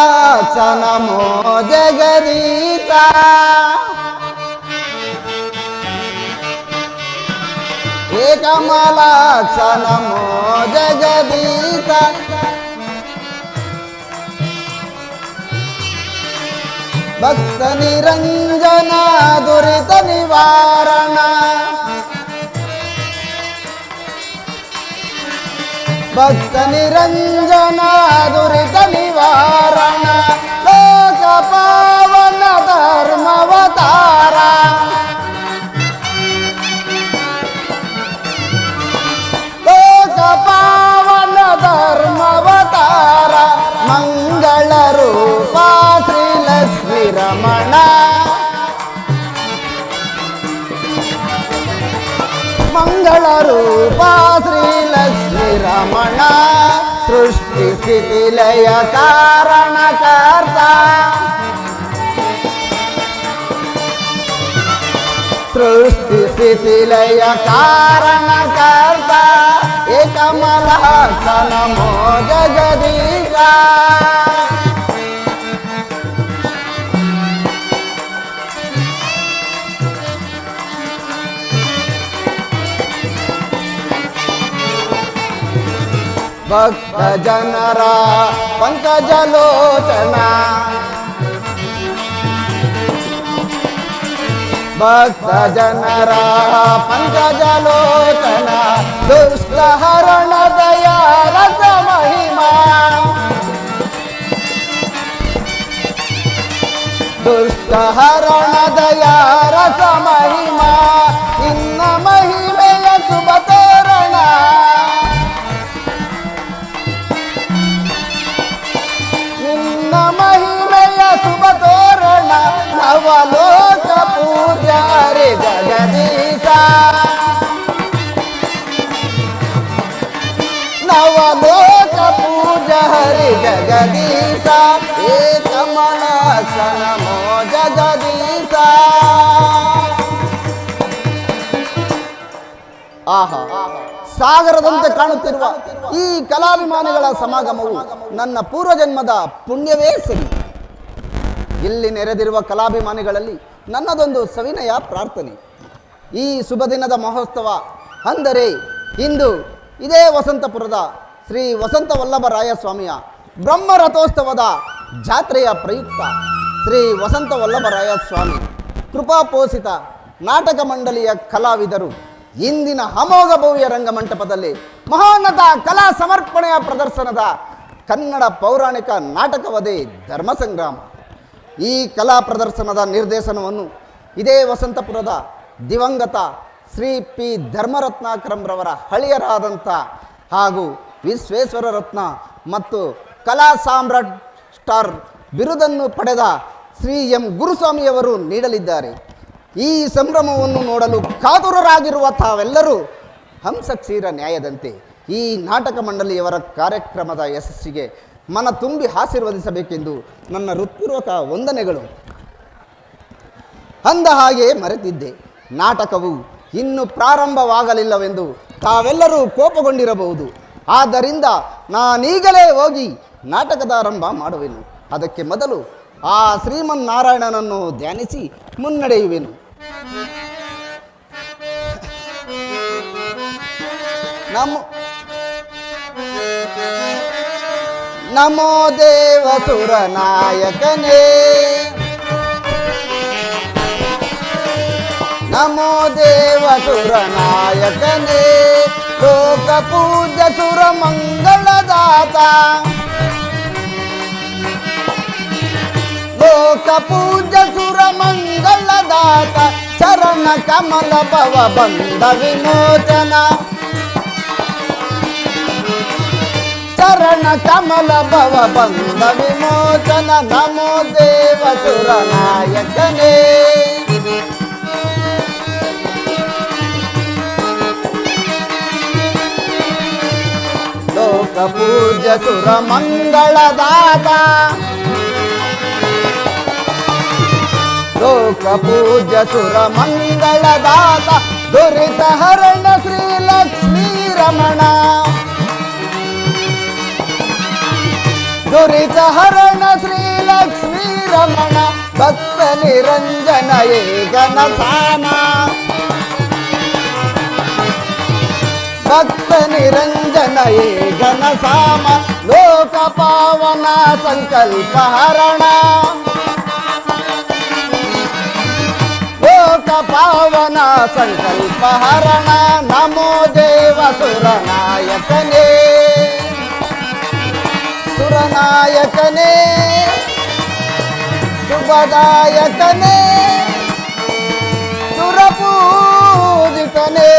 ಏಕಮಲಾಕ್ಷ ನಮೋ ಜಗದೀಶ. ಏಕಮಲಾಕ್ಷ ನಮೋ ಜಗದೀಶ. ಭಕ್ತ ನಿರಂಜನ ದುರಿತ ನಿವಾರಣ. ಭಕ್ತ ನಿರಂಜನ ದುರಿತ ನಿವಾರಣ. ಲೋಕ ಪಾವನ ಧರ್ಮವತಾರ. ಲೋಕ ಪಾವನ ಧರ್ಮವತಾರ. ಮಂಗಳ ರೂಪ ಶ್ರೀ ಲಕ್ಷ್ಮೀ ರಮಣ. ಮಂಗಳ ರೂಪ ಶ್ರೀ ಲಕ್ಷ್ಮೀ ರಮಣ. ಸೃಷ್ಟಿ ಸ್ಥಿತಿ ಲಯ ಕಾರಣಕರ್ತ. ಸೃಷ್ಟಿ ಸ್ಥಿತಿ ಲಯ ಕಾರಣಕರ್ತ. ಏಕಮಲಾಕ್ಷ ನಮೋ ಜಗದೀಶ. ಭಕ್ತ ಜನರ ಪಂಕಜಲೋಚನ. ಭಕ್ತ ಜನರ ಪಂಕಜಲೋಚನ. ದುಷ್ಟ ಹರಣ ದಯಾ ರಸ ಮಹಿಮಾ. ದುಷ್ಟ ಹರಣ ದಯಾ ರಸ ಮಹಿಮಾ. ಇನ್ನ ಮಹಿಮೆಯ ಶುಭ ತೋರಣ. ಮಹಿಮೆಯ ಶುಭ ತೋರಣ. ನವಲೋಕ ಪೂಜಾ ಹರಿ ಜಗದೀಶ. ನವಲೋಕ ಪೂಜಾ ಹರಿ ಜಗದೀಶ. ಏಕಮಲಾಕ್ಷ ನಮೋ ಜಗದೀಶ. ಆಹಾ, ಸಾಗರದಂತೆ ಕಾಣುತ್ತಿರುವ ಈ ಕಲಾಭಿಮಾನಿಗಳ ಸಮಾಗಮವು ನನ್ನ ಪೂರ್ವಜನ್ಮದ ಪುಣ್ಯವೇ ಸರಿ. ಇಲ್ಲಿ ನೆರೆದಿರುವ ಕಲಾಭಿಮಾನಿಗಳಲ್ಲಿ ನನ್ನದೊಂದು ಸವಿನಯ ಪ್ರಾರ್ಥನೆ. ಈ ಶುಭ ದಿನದ ಮಹೋತ್ಸವ ಅಂದರೆ ಇಂದು ಇದೇ ವಸಂತಪುರದ ಶ್ರೀ ವಸಂತ ವಲ್ಲಭರಾಯ ಸ್ವಾಮಿಯ ಬ್ರಹ್ಮರಥೋತ್ಸವದ ಜಾತ್ರೆಯ ಪ್ರಯುಕ್ತ ಶ್ರೀ ವಸಂತ ವಲ್ಲಭರಾಯ ಸ್ವಾಮಿ ಕೃಪಾಪೋಷಿತ ನಾಟಕ ಮಂಡಳಿಯ ಕಲಾವಿದರು ಇಂದಿನ ಅಮೋಘ ಭವ್ಯ ರಂಗಮಂಟಪದಲ್ಲಿ ಮಹೋನ್ನತ ಕಲಾ ಸಮರ್ಪಣೆಯ ಪ್ರದರ್ಶನದ ಕನ್ನಡ ಪೌರಾಣಿಕ ನಾಟಕವದೇ ಧರ್ಮ ಸಂಗ್ರಾಮ. ಈ ಕಲಾ ಪ್ರದರ್ಶನದ ನಿರ್ದೇಶನವನ್ನು ಇದೇ ವಸಂತಪುರದ ದಿವಂಗತ ಶ್ರೀ ಪಿ ಧರ್ಮರತ್ನಾಕರಂರವರ ಹಳಿಯರಾದಂಥ ಹಾಗೂ ವಿಶ್ವೇಶ್ವರ ರತ್ನ ಮತ್ತು ಕಲಾ ಸಾಮ್ರಾಟ್ ಸ್ಟಾರ್ ಬಿರುದನ್ನು ಪಡೆದ ಶ್ರೀ ಎಂ ಗುರುಸ್ವಾಮಿಯವರು ನೀಡಲಿದ್ದಾರೆ. ಈ ಸಂಭ್ರಮವನ್ನು ನೋಡಲು ಕಾತುರರಾಗಿರುವ ತಾವೆಲ್ಲರೂ ಹಂಸಕ್ಷೀರ ನ್ಯಾಯದಂತೆ ಈ ನಾಟಕ ಮಂಡಳಿಯವರ ಕಾರ್ಯಕ್ರಮದ ಯಶಸ್ಸಿಗೆ ಮನ ತುಂಬಿ ಆಶೀರ್ವದಿಸಬೇಕೆಂದು ನನ್ನ ಹೃತ್ಪೂರ್ವಕ ವಂದನೆಗಳು. ಅಂದ ಹಾಗೆ ಮರೆತಿದ್ದೆ, ನಾಟಕವು ಇನ್ನೂ ಪ್ರಾರಂಭವಾಗಲಿಲ್ಲವೆಂದು ತಾವೆಲ್ಲರೂ ಕೋಪಗೊಂಡಿರಬಹುದು. ಆದ್ದರಿಂದ ನಾನೀಗಲೇ ಹೋಗಿ ನಾಟಕದ ಆರಂಭ ಮಾಡುವೆನು. ಅದಕ್ಕೆ ಮೊದಲು ಆ ಶ್ರೀಮನ್ನಾರಾಯಣನನ್ನು ಧ್ಯಾನಿಸಿ ಮುನ್ನಡೆಯುವೆನು. ನಮೋ ದೇವ ಸುರ ನಾಯಕನೇ. ನಮೋ ದೇವ ಸುರ ನಾಯಕನೇ. ಲೋಕ ಪೂಜ್ಯ ಸುರ ಮಂಗಳದಾತ. ಲೋಕ ಪೂಜ್ಯ ಸುರ ಮಂಗಳದಾತ. ಚರಣ ಕಮಲ ಭವ ಬಂಧ ವಿಮೋಚನ. ಚರಣ ಕಮಲ ಭವ ಬಂಧ ವಿಮೋಚನ. ನಮೋ ದೇವ ಸುರ ನಾಯಕನೇ. ಲೋಕ ಪೂಜ್ಯ ಸುರ ಮಂಗಳದಾತ. ಲೋಕ ಪೂಜ್ಯ ಸುರ ಮಂಗಳದಾತ. ದುರಿತ ಹರಣ ಶ್ರೀ ಲಕ್ಷ್ಮೀ ರಮಣ. ದುರಿತ ಹರಣ ಶ್ರೀ ಏಕನ ಸಾಮ ಭಕ್ತ ನಿರಂಜನ ಏಕನ ಸಾಮ ಲೋಕ ಪಾವನ ಸಂಕಲ್ಪ ಹರಣ ಲೋಕ ಪಾವನ ಸಂಕಲ್ಪ ಹರಣ ನಮೋ ದೇವ ಸುರನಾಯಕನೇ ಸುರನಾಯಕನೇ ಶುಭದಾಯಕನೇ ಸುರಪೂಜಿತನೇ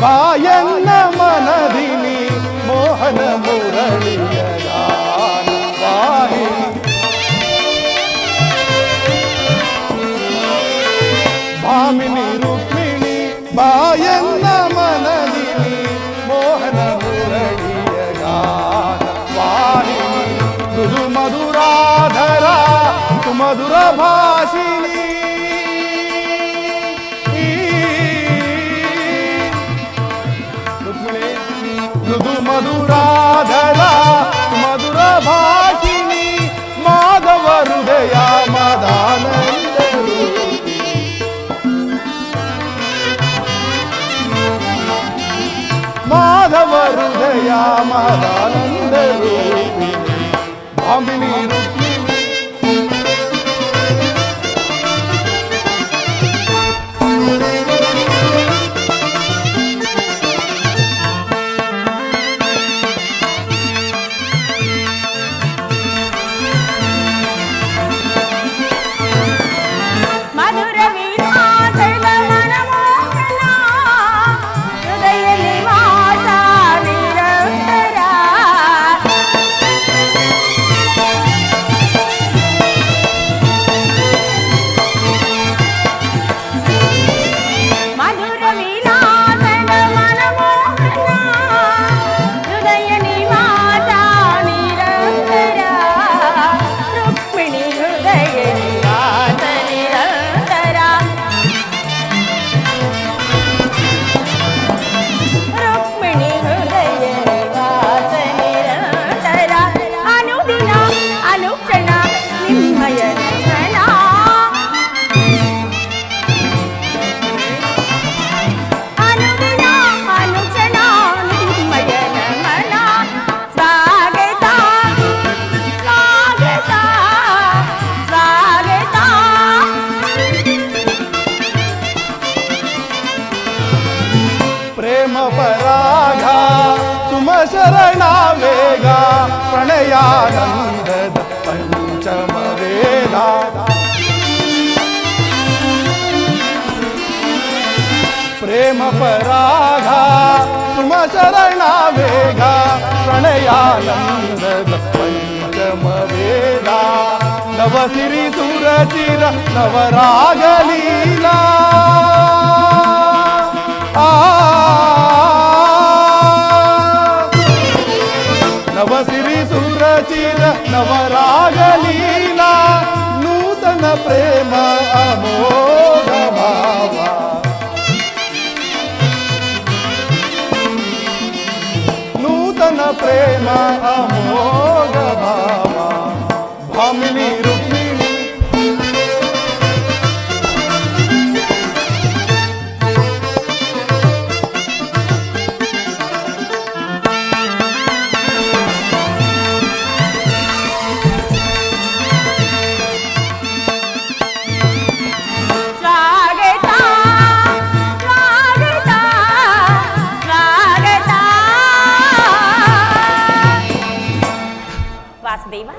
ಬಾಯನ್ನ ಮನದಿನಿ ಮೋಹನ ಮುರಳಿಯ ಗಾನವಾಹಿನಿ ಭಾಮಿನಿ ರುಕ್ಮಿಣಿ ಬಾಯನ್ನ ಮನದಿನಿ ಮೋಹನ ಮುರಳಿಯ ಗಾನವಾಹಿನಿ ಮೃದು ಮಧುರಾಧರ ಸುಮಧುರ ಭಾಷಿಣಿ ಮೃದು ಮಧುರಾಧರ ಮಧುರ ಭಾಷಿಣಿ ಮಾಧವ ಹೃದಯ ಮದಾನಂದ ಮಾಧವ ಹೃದಯ ಮದಾನಂದ ರೂಪಿಣಿ ಭಾಮಿನಿ ರುಕ್ಮಿಣಿ ಪರಾಗ ಸುಮ ಶರಣ ವೇಗ ಪ್ರಣಯಾನಂದದ ಪಂಚಮ ವೇದ ಪ್ರೇಮ ಪರಾಗ ಸುಮ ಶರಣ ವೇಗ ಪ್ರಣಯಾನಂದದ ಪಂಚಮ ವೇದ ನವ ಸಿರಿ ಸುರಚಿರ ನವರಾಗ ಲೀಲಾ ನವಸಿರಿ ಸುರಚಿರ ನವರಾಗ ಲೀಲಾ ನೂತನ ಪ್ರೇಮ ಅಮೋಘ ಭಾವ ನೂತನ ಪ್ರೇಮ ಅಮೋಘ ಭಾವ ಭಾಮಿನಿ ರುಕ್ಮಿಣಿ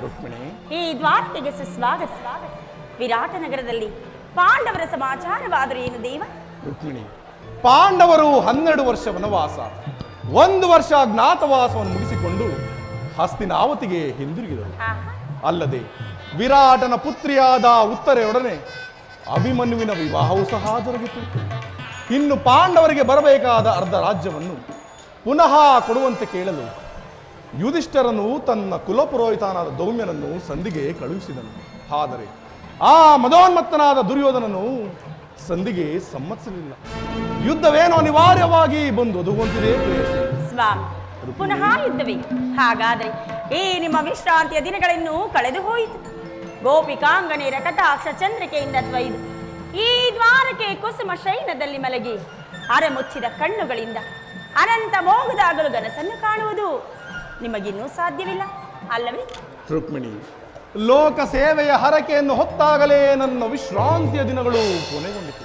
ರುಕ್ಮಿಣಿ, ಈ ದ್ವಾರಕೆಗೆ ಸುಸ್ವಾಗತ. ವಿರಾಟ ನಗರದಲ್ಲಿ ಪಾಂಡವರ ಸಮಾಚಾರವಾದರೂ ಏನು ದೇವ? ರುಕ್ಮಿಣಿ, ಪಾಂಡವರು 12 ವರ್ಷ ವನವಾಸ, 1 ವರ್ಷ ಅಜ್ಞಾತವಾಸವನ್ನು ಮುಗಿಸಿಕೊಂಡು ಹಸ್ತಿನಾವತಿಗೆ ಹಿಂದಿರುಗಿದರು. ಅಲ್ಲದೆ ವಿರಾಟನ ಪುತ್ರಿಯಾದ ಉತ್ತರೆಯೊಡನೆ ಅಭಿಮನ್ಯುವಿನ ವಿವಾಹವೂ ಸಹ ಜರುಗಿತು. ಇನ್ನು ಪಾಂಡವರಿಗೆ ಬರಬೇಕಾದ ಅರ್ಧ ರಾಜ್ಯವನ್ನು ಪುನಃ ಕೊಡುವಂತೆ ಕೇಳಲು ಯುಧಿಷ್ಠರನು ತನ್ನ ಕುಲಪುರೋಹಿತನಾದ ದೌಮ್ಯನನ್ನು ಸಂಧಿಗೆ ಕಳುಹಿಸಿದನು. ಆದರೆ ಆ ಮದೋನ್ಮತ್ತನಾದ ದುರ್ಯೋಧನನು ಸಂಧಿಗೆ ಸಮ್ಮತಿಸಲಿಲ್ಲ. ಯುದ್ಧವೇನೋ ಅನಿವಾರ್ಯವಾಗಿ ಬಂದು ಒದಗುವಂತಿದೆ. ಸ್ವಾಮಿ, ಪುನಃ ಯುದ್ಧವೇ? ಹಾಗಾದರೆ ಈ ನಿಮ್ಮ ವಿಶ್ರಾಂತಿಯ ದಿನಗಳಿನ್ನೂ ಕಳೆದು ಹೋಯಿತು. ಗೋಪಿಕಾಂಗನೆಯರ ಕಟಾಕ್ಷ ಚಂದ್ರಿಕೆಯಿಂದ ತ್ವಯ್ದು ಈ ದ್ವಾರಕೆ ಕುಸುಮ ಶೈನದಲ್ಲಿ ಮಲಗಿ ಅರೆಮುಚ್ಚಿದ ಕಣ್ಣುಗಳಿಂದ ಅನಂತ ಮೋಗದಾಗಲು ಗನಸನ್ನು ಕಾಣುವುದು ನಿಮಗಿನ್ನೂ ಸಾಧ್ಯವಿಲ್ಲ ಅಲ್ಲವೇ? ರುಕ್ಮಿಣಿ, ಲೋಕ ಸೇವೆಯ ಹರಕೆಯನ್ನು ಹೊತ್ತಾಗಲೇ ನನ್ನ ವಿಶ್ರಾಂತಿಯ ದಿನಗಳು ಕೊನೆಗೊಂಡಿತು.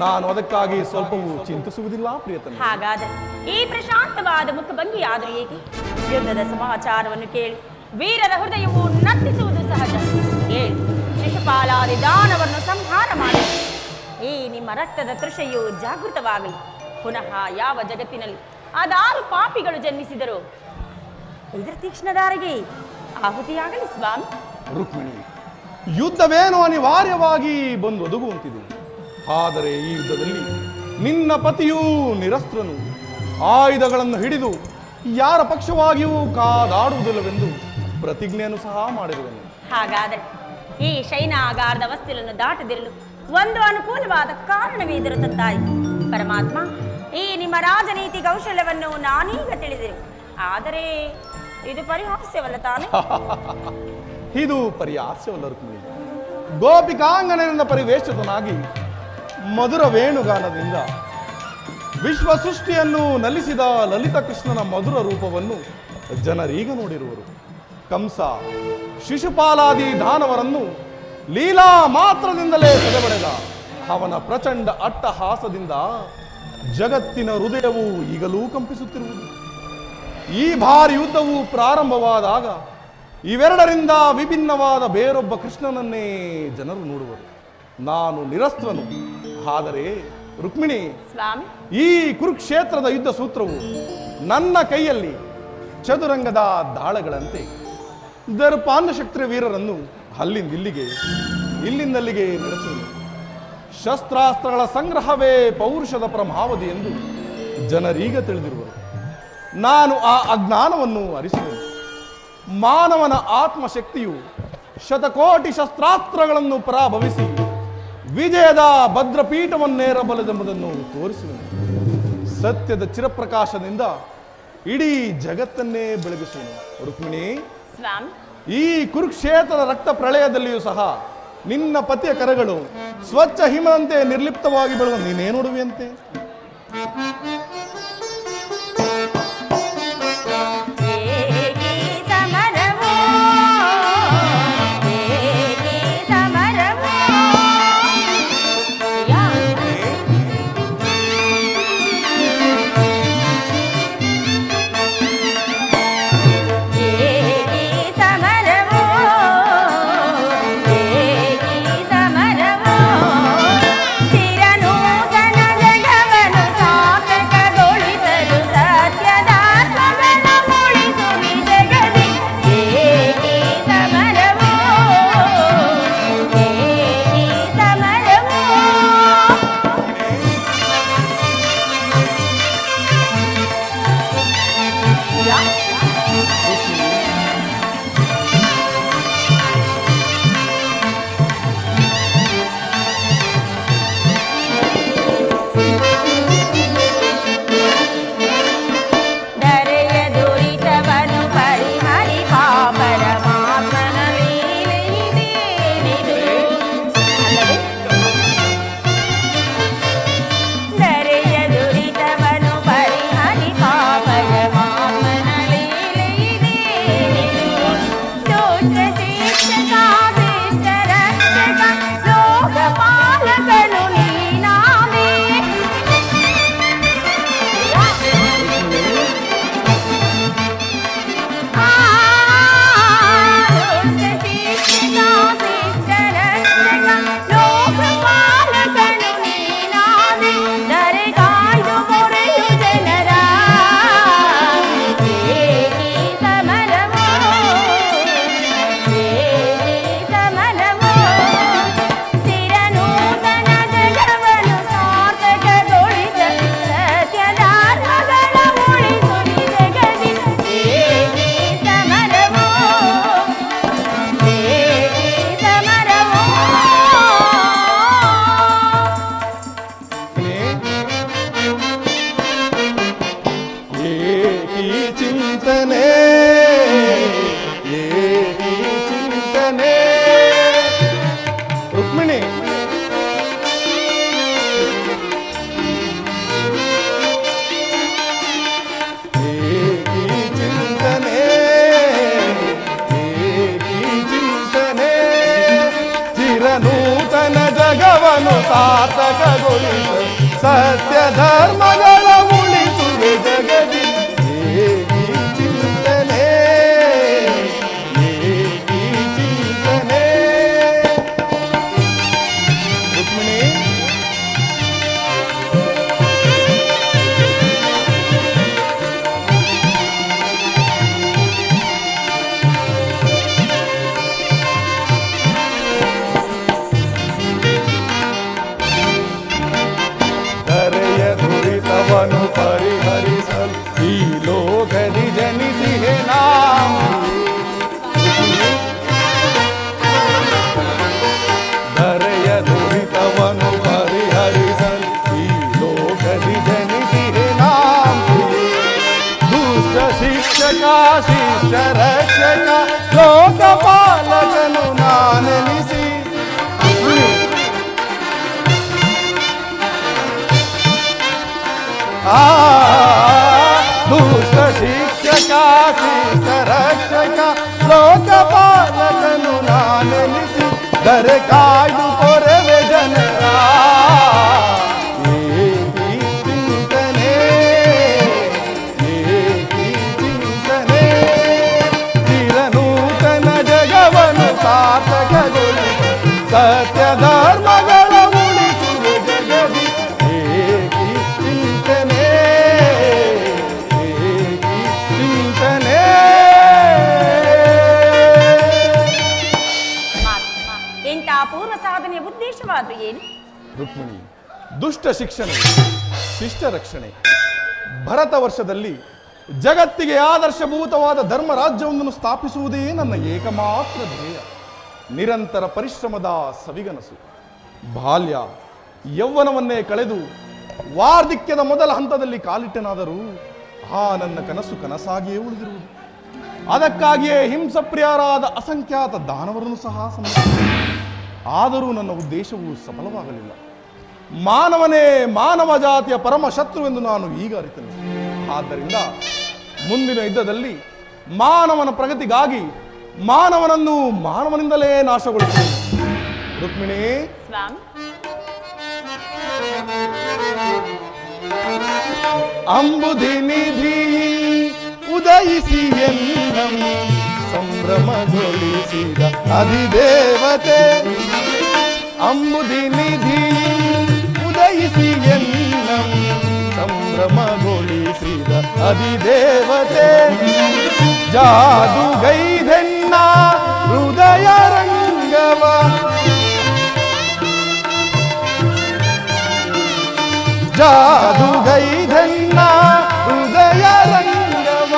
ನಾನು ಅದಕ್ಕಾಗಿ ಸ್ವಲ್ಪವೂ ಚಿಂತಿಸುವುದಿಲ್ಲ ಪ್ರಿಯತಮ. ಹಾಗಾದರೆ ಈ ಪ್ರಶಾಂತವಾದ ಮುಖಭಂಗಿ ಆದರೂ ಏಕೆ? ಯುದ್ಧದ ಸಮಾಚಾರವನ್ನು ಕೇಳಿ ವೀರರ ಹೃದಯವು ನರ್ತಿಸುವುದು ಸಹಜ. ಹೇಳಿ, ಶಿಶುಪಾಲಾದಿ ದಾನವನ್ನು ಸಂಹಾರ ಮಾಡಿ ಈ ನಿಮ್ಮ ರಕ್ತದ ತೃಷೆಯು ಜಾಗೃತವಾಗಲಿ. ಪುನಃ ಯಾವ ಜಗತ್ತಿನಲ್ಲಿ ಅದಾರು ಪಾಪಿಗಳು ಜನ್ಮಿಸಿದರು ಇದರ ತೀಕ್ಷ್ಣದಾರಿಗೆ ಆಹುತಿಯಾಗಲಿ ಸ್ವಾಮಿ. ರುಕ್ಮಿಣಿ, ಯುದ್ಧವೇನೋ ಅನಿವಾರ್ಯವಾಗಿ ಬಂದು ಒದಗುವಂತಿದೆ. ಆದರೆ ಈ ಯುದ್ಧದಲ್ಲಿ ನಿನ್ನ ಪತಿಯೂ ನಿರಸ್ತ್ರನು, ಆಯುಧಗಳನ್ನು ಹಿಡಿದು ಯಾರ ಪಕ್ಷವಾಗಿಯೂ ಕಾದಾಡುವುದಿಲ್ಲವೆಂದು ಪ್ರತಿಜ್ಞೆಯನ್ನು ಸಹ ಮಾಡಿರುವನು. ಹಾಗಾದರೆ ಈ ಶೈನಾಗಾರದ ವಸ್ತುಗಳನ್ನು ದಾಟದಿರಲು ಒಂದು ಅನುಕೂಲವಾದ ಕಾರಣವೇ ದೊರೆತದ್ದಾಯಿತು. ಪರಮಾತ್ಮ, ಈ ನಿಮ್ಮ ರಾಜನೀತಿ ಕೌಶಲ್ಯವನ್ನು ನಾನೀಗ ತಿಳಿದಿರು. ಆದರೆ ಇದು ಪರಿಹಾಸ್ಯವಲ್ಲ ತಾನೆ? ಇದು ಪರಿಹಾಸ್ಯವಲ್ಲ ರುಕ್ಮಿಣಿ. ಗೋಪಿಕಾಂಗನರಿಂದ ಪರಿವೇಷಿತನಾಗಿ ಮಧುರ ವೇಣುಗಾನದಿಂದ ವಿಶ್ವ ಸೃಷ್ಟಿಯನ್ನು ನಲಿಸಿದ ಲಲಿತ ಕೃಷ್ಣನ ಮಧುರ ರೂಪವನ್ನು ಜನರೀಗ ನೋಡಿರುವರು. ಕಂಸ, ಶಿಶುಪಾಲಾದಿ ದಾನವರನ್ನು ಲೀಲಾ ಮಾತ್ರದಿಂದಲೇ ಸೆಳೆಬಡೆದ ಅವನ ಪ್ರಚಂಡ ಅಟ್ಟಹಾಸದಿಂದ ಜಗತ್ತಿನ ಹೃದಯವು ಈಗಲೂ ಕಂಪಿಸುತ್ತಿರುವುದು. ಈ ಭಾರಿ ಯುದ್ಧವು ಪ್ರಾರಂಭವಾದಾಗ ಇವೆರಡರಿಂದ ವಿಭಿನ್ನವಾದ ಬೇರೊಬ್ಬ ಕೃಷ್ಣನನ್ನೇ ಜನರು ನೋಡುವರು. ನಾನು ನಿರಸ್ತ್ರನು. ಆದರೆ ರುಕ್ಮಿಣಿ, ಸ್ವಾಮಿ, ಈ ಕುರುಕ್ಷೇತ್ರದ ಯುದ್ಧ ಸೂತ್ರವು ನನ್ನ ಕೈಯಲ್ಲಿ ಚದುರಂಗದ ದಾಳಗಳಂತೆ ದರ್ಪಾಂಧಶಕ್ತಿ ವೀರರನ್ನು ಅಲ್ಲಿಂದಿಲ್ಲಿಗೆ ಇಲ್ಲಿಂದಲ್ಲಿಗೆ ನಡೆಸುವುದು. ಶಸ್ತ್ರಾಸ್ತ್ರಗಳ ಸಂಗ್ರಹವೇ ಪೌರುಷದ ಪ್ರಮಾವಧಿ ಎಂದು ಜನರೀಗ ತಿಳಿದಿರುವರು. ನಾನು ಆ ಅಜ್ಞಾನವನ್ನು ಅರಿಸುವೆನು. ಮಾನವನ ಆತ್ಮಶಕ್ತಿಯು ಶತಕೋಟಿ ಶಸ್ತ್ರಾಸ್ತ್ರಗಳನ್ನು ಪರಾಭವಿಸಿ ವಿಜಯದ ಭದ್ರಪೀಠವನ್ನೇರಬಲ್ಲದೆಂಬುದನ್ನು ತೋರಿಸುವೆನು. ಸತ್ಯದ ಚಿರಪ್ರಕಾಶದಿಂದ ಇಡೀ ಜಗತ್ತನ್ನೇ ಬೆಳಗಿಸುವೆನು. ರುಕ್ಮಿಣಿ, ಸ್ವಾಮಿ, ಈ ಕುರುಕ್ಷೇತ್ರದ ರಕ್ತ ಪ್ರಳಯದಲ್ಲಿಯೂ ಸಹ ನಿನ್ನ ಪತಿಯ ಕರಗಳು ಸ್ವಚ್ಛ ಹಿಮದಂತೆ ನಿರ್ಲಿಪ್ತವಾಗಿ ಬೆಳೆದ ನೀನೇ ನೋಡುವಿಯಂತೆ. ಚಿರನೂತನ ಜಗವನ್ನು ಸಾರ್ಥಕ ಚಿರನೂತನ ಜಗವನ್ನು ಸಾರ್ಥಕಗೊಳಿಸು ಸತ್ಯ ಧರ್ಮಗಳ ಉಳಿಸುವೆ ಜಗದಿ ಏಕಿ ಚಿಂತನೆ ಏಕಿ ಚಿಂತನೆ. ರುಕ್ಮಿಣಿ ದುರಿತವನು ಪರಿಹರಿಸಲು ಈ ಲೋಕದಿ ಜನಿಸಿಹೆ ಧರೆಯ ದುರಿತವನು ಪರಿಹರಿಸಲು ಈ ಲೋಕದಿ ಜನಿಸಿಹೆ ದುಷ್ಟ ಶಿಕ್ಷಕ ಶಿಷ್ಟ ರಕ್ಷಕ ಲೋಕಪಾಲಕನು ನಾನೆನಿಸಿ ದುಷ್ಟ ಶಿಕ್ಷಕ ಶಿಷ್ಟ ರಕ್ಷಕ ಲೋಕಪಾಲಕನು ನಾನೆನಿಸಿ ದರೆ ಕಾಯ್ದು ಕೊರವೆ ಜನರ ಏಕಿ ಚಿಂತನೆ ಏಕಿ ಚಿಂತನೆ. ಚಿರನೂತನ ಜಗವನ್ನು ಸಾರ್ಥಕಗೊಳಿಸು ಸತ್ಯ ಧರ್ಮಗಳ ಉಳಿಸುವೆ ಜಗದಿ ಏಕಿ ಚಿಂತನೆ ಏಕಿ ಚಿಂತನೆ. ಎಂಥ ಪೂರ್ವ ಸಾಧನೆಯ ಉದ್ದೇಶವಾದ್ರೂ ಏನು? ರುಕ್ಮಿಣಿ, ದುಷ್ಟ ಶಿಕ್ಷಣೆ ಶಿಷ್ಟ ರಕ್ಷಣೆ. ಭರತ ವರ್ಷದಲ್ಲಿ ಜಗತ್ತಿಗೆ ಆದರ್ಶಭೂತವಾದ ಧರ್ಮ ರಾಜ್ಯವೊಂದನ್ನು ಸ್ಥಾಪಿಸುವುದೇ ನನ್ನ ಏಕಮಾತ್ರ ಧ್ಯೇಯ. ನಿರಂತರ ಪರಿಶ್ರಮದ ಸವಿಗನಸು. ಬಾಲ್ಯ ಯೌವನವನ್ನೇ ಕಳೆದು ವಾರ್ಧಿಕ್ಯದ ಮೊದಲ ಹಂತದಲ್ಲಿ ಕಾಲಿಟ್ಟನಾದರೂ ಆ ನನ್ನ ಕನಸು ಕನಸಾಗಿಯೇ ಉಳಿದಿರುವುದು. ಅದಕ್ಕಾಗಿಯೇ ಹಿಂಸಪ್ರಿಯರಾದ ಅಸಂಖ್ಯಾತ ದಾನವರನ್ನು ಸಹ ಆದರೂ ನನ್ನ ಉದ್ದೇಶವು ಸಫಲವಾಗಲಿಲ್ಲ. ಮಾನವನೇ ಮಾನವ ಜಾತಿಯ ಪರಮ ಶತ್ರುವೆಂದು ನಾನು ಈಗ ಅರಿತೇನೆ. ಆದ್ದರಿಂದ ಮುಂದಿನ ಯುದ್ಧದಲ್ಲಿ ಮಾನವನ ಪ್ರಗತಿಗಾಗಿ ಮಾನವನನ್ನು ಮಾನವನಿಂದಲೇ ನಾಶಗೊಳಿಸುವುದು. ರುಕ್ಮಿಣಿ ಸ್ವಾಮಿ, ಅಂಬುಧಿ ನಿಧಿ ಉದಯಿಸಿ ಎನ್ನಂ ಸಂಭ್ರಮಗೊಳಿಸಿದ ಅಧಿದೇವತೆ. ಅಂಬುಧಿ ನಿಧಿ ಉದಯಿಸಿ ಎನ್ನಂ ಸಂಭ್ರಮಗೊಳಿಸಿದ ಅಧಿದೇವತೆ. ಜಾದುಗೈದೆನ್ನ ಹೃದಯ ರಂಗವ ಜಾದುಗೈದೆನ್ನ ಹೃದಯ ರಂಗವ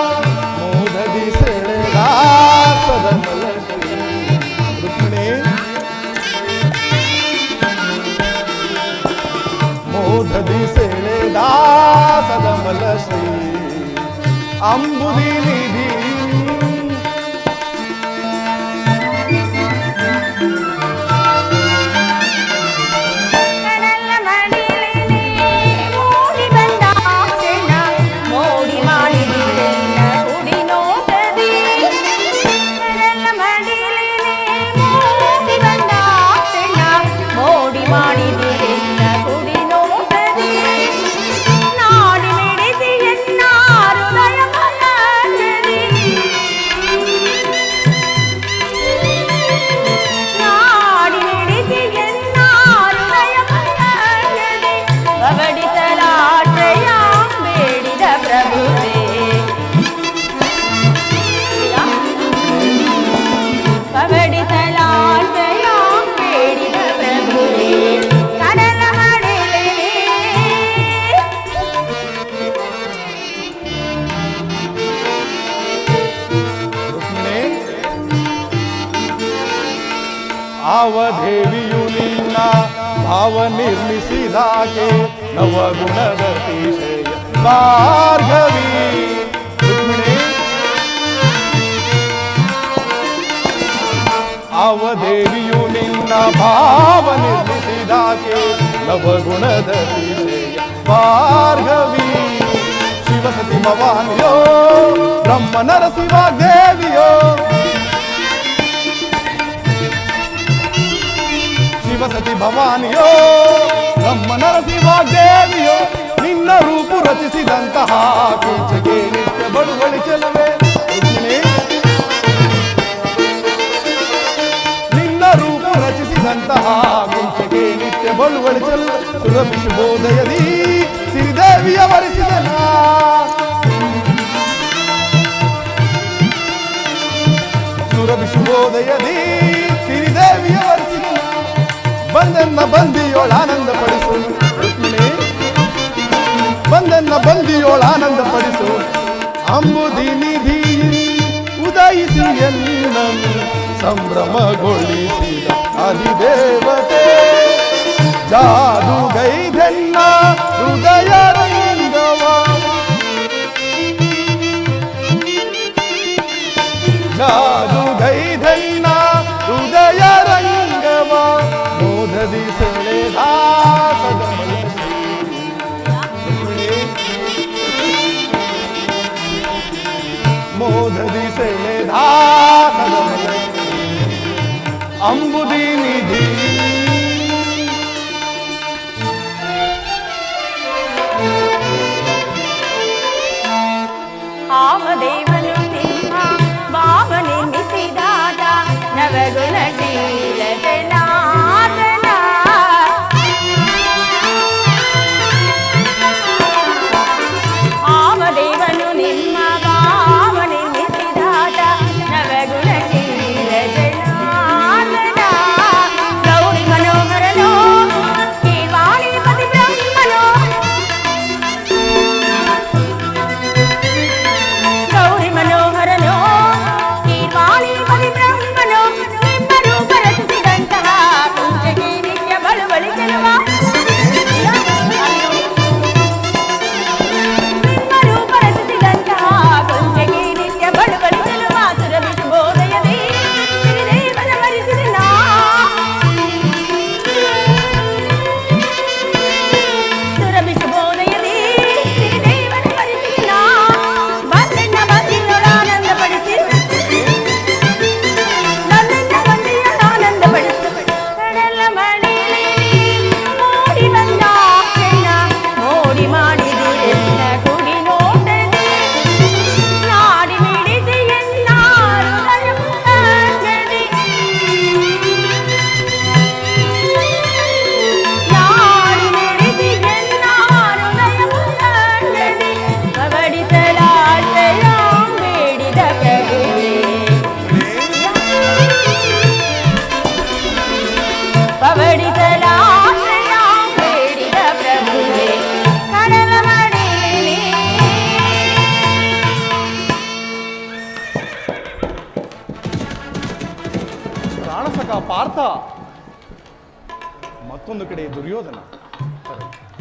ಮೋದದಿ ಸೆಳೆದ ಸದಮಲಶ್ರೀ. ರುಕ್ಮಿಣಿ, ಮೋದದಿ ಸೆಳೆದ ಸದಮಲಶ್ರೀ ಅಂಬುಧಿ ನಿಧಿ. ಅವಧೇವಿಯು ನಿನ್ನ ಭಾವ ನಿರ್ಮಿಸಿದಾಕೆ ನವಗುಣದ ಅತಿಶಯ ಭಾರ್ಗವಿ. ರುಕ್ಮಿಣಿ, ಅವಧೇವಿಯು ನಿನ್ನ ಭಾವ ನಿರ್ಮಿಸಿದಾಕೆ ನವಗುಣದ ಅತಿಶಯ ಭಾರ್ಗವಿ. ಶಿವಸತಿ ಭವಾನಿಯೋ ಬ್ರಹ್ಮ ನರಸಿಂಹದೇವಿಯೋ ಶಿವಸತಿ ಭವಾನಿಯೋ ನಮ್ಮ ನರಸಿ ವಾಗ್ದೇವಿಯೋ ನಿನ್ನ ರೂಪು ರಚಿಸಿದಂತಹ ಕುಂಚಗೆ ನಿತ್ಯ ಬಳುವಳಿ ಚೆಲುವೆ ನಿನ್ನ ರೂಪು ರಚಿಸಿದಂತಹ ಕುಂಚಗೆ ನಿತ್ಯ ಬಳುವಳಿ ಚೆಲುವೆ ಸುರಭಿ ಶುಭೋದಯದಿ ಶ್ರೀದೇವಿಯ ವರಿಸಿದನ ಸುರಭಿ ಶುಭೋದಯದಿ ಶ್ರೀದೇವಿಯ ವರಿಸಿದನ ಬಂದೆನ್ನ ಬಂದಿಯೋಳ ಆನಂದ ಪಡಿಸು ಬಂದೆನ್ನ ಬಂದಿಯೋಳ ಆನಂದ ಪಡಿಸು ಅಂಬುದಿ ನಿಧಿ ಉದಯಿಸಿ ಎನ್ನನ್ನು ಸಂಭ್ರಮಗೊಳಿಸಿದ ಅಧಿದೇವತೆ ಜಾದುಗೈದೆನ್ನ ಹೃದಯ ರಂಗವ ಜಾದುಗೈದೆನ್ನ ಹೃದಯ ರಂಗವ ಮೋದದಿ ಸೆಳೆದಾಸದ ಮೋದದಿ ಸೆಳೆದಾಸದ ಅಂಬುದಿ ನಿಧಿ ಆಮದೇವನು ನಿಮ್ಮ ಭಾವ ನಿರ್ಮಿಸಿದಾದ ನವಗುಣಶೀಲ ಜನಾರ್ದನ ಆಮದೇವನು ನಿಮ್ಮ ಭಾವ ನಿರ್ಮಿಸಿದಾದ ನವಗುಣಶೀಲ ಜನಾರ್ದನ ಗೌರಿ ಮನೋಹರನೋ ಕೇವಾಣಿ ಪತಿ ಬ್ರಹ್ಮನೋ ಗೌರಿ ಮನೋಹರನೋ ಕೇವಾಣಿ ಪತಿ ಬ್ರಹ್ಮನೋ ನಿಮ್ಮ ರೂಪ ರಚಿಸಿದಂತಹ ಕುಂಚಗೆ ನಿತ್ಯ ಬಳುವಳಿ ಚೆಲುವ ನಿಮ್ಮ ರೂಪ ರಚಿಸಿದಂತಹ ಕುಂಚಗೆ ನಿತ್ಯ ಬಳುವಳಿ ಚೆಲುವ ಸುರಭಿ ಶುಭೋದಯದಿ ಶ್ರೀದೇವನ ವರಿಸಿದನ ಸುರಭಿ ಶುಭೋದಯದಿ ಶ್ರೀದೇವನ ವರಿಸಿದನ ಬಂದೆನ್ನ ಬಂದಿಯೋಳ ಆನಂದ ಪಡಿಸಿ ನನ್ನೆನ್ನ ಬಂದಿಯೋಳ ಆನಂದ ಪಡಿಸಿ ಕಡಲ ಮಡಿಲಿ ಮೋಡಿ ಬಂದ ಚೆನ್ನ ಮೋಡಿ ಮಾಡಿದಿರೆನ್ನ ಕುಡಿ ನೋಟದೆ ನಾಡಿ ಮಿಡಿಸಿ ಎನ್ನ ಹೃದಯ ಅಂಗದಿ ನಾಡಿ ಮಿಡಿಸಿ ಎನ್ನ ಹೃದಯ ಅಂಗದಿ ಪವಡಿಸಲಾಶಯ ಬೇಡಿದ ಪ್ರಭುವೇ ಪವಡಿಸಲಾಶಯ ಬೇಡಿದ ಪ್ರಭುವೇ ಕಡಲ ಮಡಿಲಿ ಪ್ರಾಣಸಖ ಪಾರ್ಥ ಮತ್ತೊಂದು ಕಡೆ ದುರ್ಯೋಧನ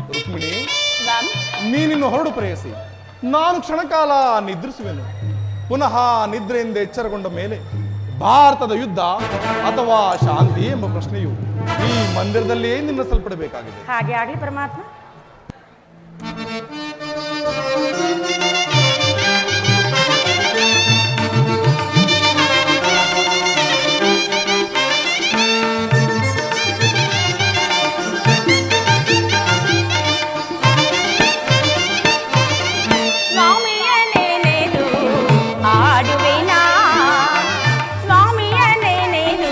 ರುಕ್ಮಿಣಿ ಸ್ವಾಮಿ ನೀನಿನ್ನು ಹೊರಡು ಪ್ರೇಯಸಿ ನಾನು ಕ್ಷಣಕಾಲ ನಿದ್ರಿಸುವೆನು ಪುನಃ ನಿದ್ರೆಯಿಂದ ಎಚ್ಚರಗೊಂಡ ಮೇಲೆ ಭಾರತದ ಯುದ್ಧ ಅಥವಾ ಶಾಂತಿ ಎಂಬ ಪ್ರಶ್ನೆಯು ಈ ಮಂದಿರದಲ್ಲಿಯೇ ನಿನ್ನ ಸಲ್ಪಡಬೇಕಾಗಿದೆ ಹಾಗೆ ಆಗಲಿ ಪರಮಾತ್ಮ ಸ್ವಾಮಿಯ ನೆನೆದು ಆಡುವೆನಾ ಸ್ವಾಮಿಯ ನೆನೆದು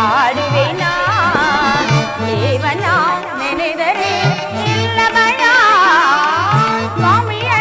ಆಡುವೆನಾ ದೇವನ ನೆನೆದರೆ ಇಲ್ಲ ಭಯ ಸ್ವಾಮಿಯ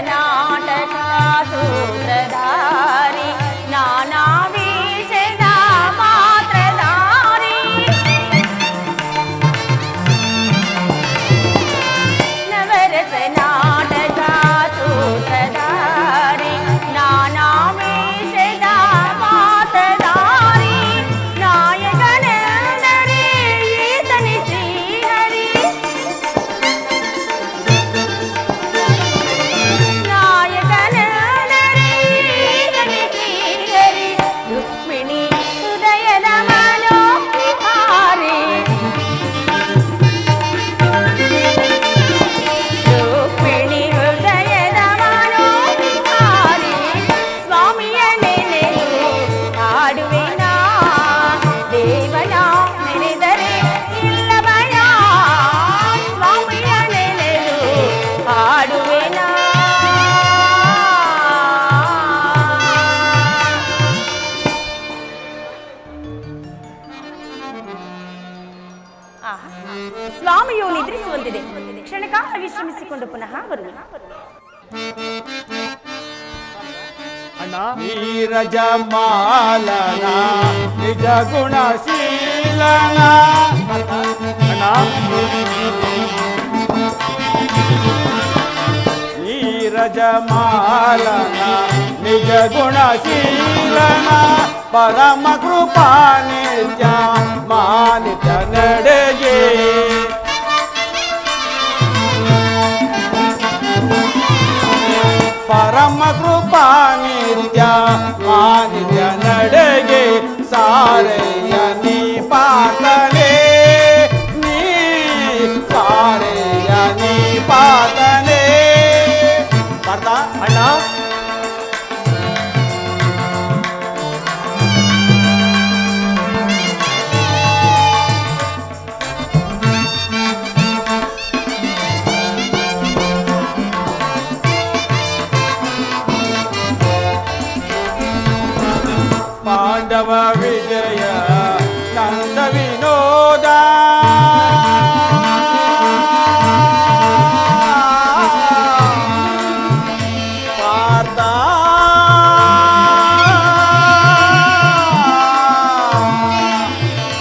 ನಾಟಕ ಸೂತ್ರಧಾರಿ ನಾನಾ ವಿಷಯದ ಪಾತ್ರಧಾರಿ ನವರಸ ನಾಟಕ ಸೂತ್ರಧಾರಿ ನಾನಾ ವಿಷಯದ ಪಾತ್ರಧಾರಿ ನಾಯಕನೆಂದರೆ ಈತನೇ ಶ್ರೀಹರಿ ನಾಯಕನೆಂದರೆ ಈತನೇ ಶ್ರೀಹರಿ ರುಕ್ಮಿಣಿ ಹೃದಯದ ಮನೋವಿಹಾರಿ ರುಕ್ಮಿಣಿ ಹೃದಯದ ಮನೋವಿಹಾರಿ ಸ್ವಾಮಿಯ ನೆನೆದು ಹಾಡುವೆನಾ ದೇವನ ನೆನೆದರೆ ಇಲ್ಲ ಭಯ ಸ್ವಾಮಿಯ ನೆನೆದು ಹಾಡುವೆನಾ ಆಹಾ. ಸ್ವಾಮಿಯು ನಿದ್ರಿಸುವಂತಿದೆ ಕ್ಷಣಕಾಲ ವಿಶ್ರಮಿಸಿಕೊಂಡು ಪುನಃ ಬರುವೆ ಅಣ್ಣ ನೀರಜಮಾಲನ ನಿಜ ಗುಣಶೀಲನ ಅಣ್ಣ ನೀರಜಮಾಲನ ನಿಜ ಗುಣಶೀಲನ ಪರಮ ಕೃಪಾ ನಿತ್ಯ ಮಾನಿತ ನಡೆಗೆ ಪರಮ ಕೃಪಾ ನಿತ್ಯ ಮಾನಿತ ನಡೆಗೆ ಸಾರೆಯ ನೀ ಪಾತನೆ ನೀ ಸಾರೆಯ ನೀ ಪಾತನೆ ಬರ್ತಾ ಅಣ್ಣ ಪಾಂಡವ ವಿಜಯ ನಂದ ವಿನೋದ ಪಾರ್ಥ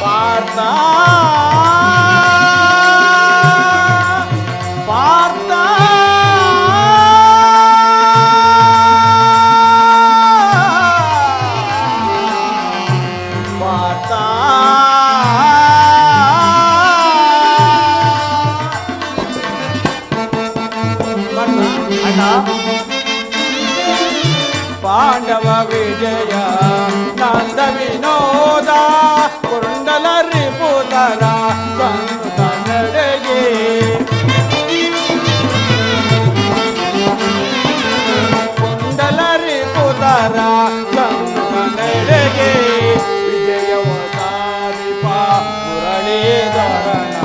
ಪಾರ್ಥ ಪಾರ್ಥ ಪಾರ್ಥ ಅಣ್ಣ ಪಾಂಡವ ವಿಜಯ ನಂದ ವಿನೋದ ಕುಂಡಲ ರಿಪುತರ ಸಂತ ನಡೆಗೆ ಕುಂಡಲ ರಿಪುತರ ಸಂತ ನಡೆಗೆ ವಿಜಯವ ಸಾರಿಪ ಮುರಳೀಧರನ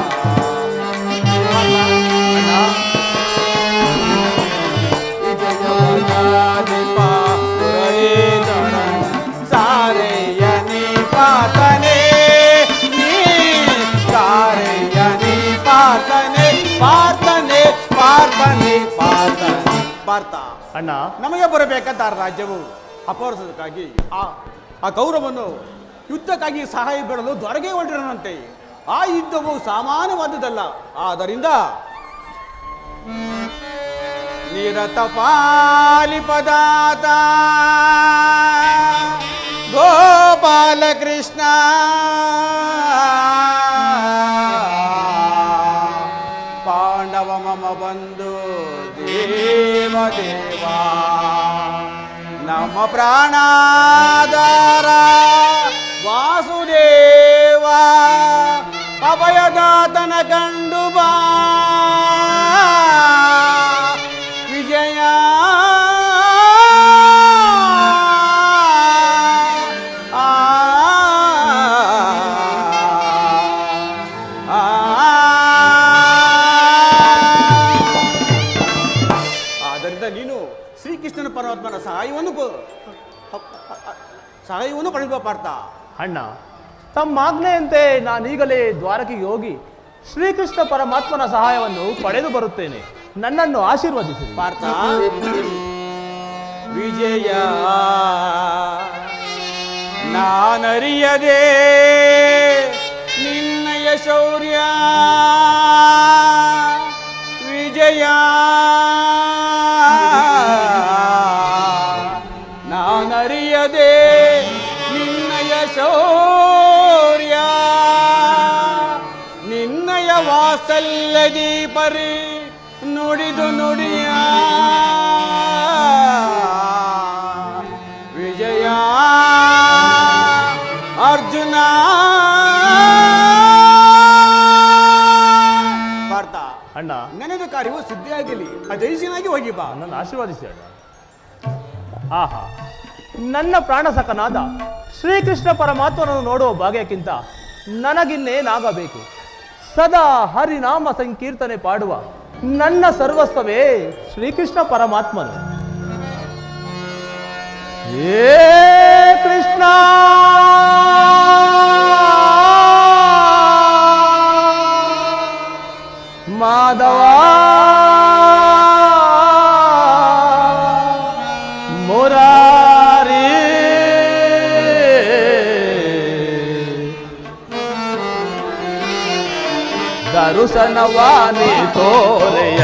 ವಿಜಯವನಾದಿಪ ಮುರಳೀಧರನ ಸಾರೆಯ ನೀ ಪಾತನೆ ನೀ ಸಾರೆಯ ನೀ ಪಾತನೆ ಪಾತನೆ ಪಾತನೆ ಪಾತನೆ ಪಾರ್ಥ ಅಣ್ಣ ನಮಗೆ ಬರಬೇಕಾದ ರಾಜ್ಯವು ಅಪಹರಿಸೋದಕ್ಕಾಗಿ ಆ ಕೌರವನು ಯುದ್ಧಕ್ಕಾಗಿ ಸಹಾಯ ಬೇಡಲು ದೊರಗೆ ಹೊಂಟಿರನಂತೆ ಆ ಯುದ್ಧವು ಸಾಮಾನ್ಯವಾದುದಲ್ಲ ಆದ್ದರಿಂದ ನಿರತ ಪಾಲಿಪದಾತ ಗೋಪಾಲ ಕೃಷ್ಣ ಪಾಂಡವ ಮಮ ಬಂಧು ದೇವ ದೇವ ನಮ್ಮ ಪ್ರಾಣಾಧಾರ ವಾಸುದೇವ ಅಭಯದಾತನ ಕಂಡು ಬಾ ವಿಜಯ ಆ ಆದ್ದರಿಂದ ನೀನು ಶ್ರೀಕೃಷ್ಣನ ಪರಮಾತ್ಮನ ಸಹಾಯವನ್ನು ಪಡೆಯುವ ಪಾರ್ಥ. ಅಣ್ಣ ತಮ್ಮ ಆಜ್ಞೆಯಂತೆ ನಾನೀಗಲೇ ದ್ವಾರಕೆಗೆ ಹೋಗಿ ಶ್ರೀಕೃಷ್ಣ ಪರಮಾತ್ಮನ ಸಹಾಯವನ್ನು ಪಡೆದು ಬರುತ್ತೇನೆ. ನನ್ನನ್ನು ಆಶೀರ್ವದಿಸಿರಿ. ಪಾರ್ಥ, ವಿಜಯ ನಾನರಿಯದೆ ನಿನ್ನಯ ಶೌರ್ಯ, ವಿಜಯ ನಾನರಿಯದೆ ನಿನ್ನಯ ಶೌರ್ಯ, ನಿನ್ನಯ ವಾಸಲ್ಲದಿ ಪರಿ ನುಡಿದು ನುಡಿಯ, ವಿಜಯ ಅರ್ಜುನ. ಪಾರ್ಥ, ಅಣ್ಣ, ನೆನೆದ ಕಾರ್ಯವು ಸಿದ್ಧಿಯಾಗಲಿ, ಅಜಯಿಸಿನಾಗಿ ಹೋಗಿ ಬಾ. ನನ್ನ ಆಶೀರ್ವದಿಸಿ ಅಣ್ಣ. ಆಹಾ, ನನ್ನ ಪ್ರಾಣಸಖನಾದ ಶ್ರೀಕೃಷ್ಣ ಪರಮಾತ್ಮನನ್ನು ನೋಡುವ ಭಾಗ್ಯಕ್ಕಿಂತ ನನಗಿನ್ನೇನಾಗಬೇಕು? ಸದಾ ಹರಿನಾಮ ಸಂಕೀರ್ತನೆ ಪಾಡುವ ನನ್ನ ಸರ್ವಸ್ವವೇ ಶ್ರೀಕೃಷ್ಣ ಪರಮಾತ್ಮನು. ಏ ಕೃಷ್ಣ ಮಾಧವ ಮುರಾರಿ ದರುಶನವಾನಿ ತೋರೆಯ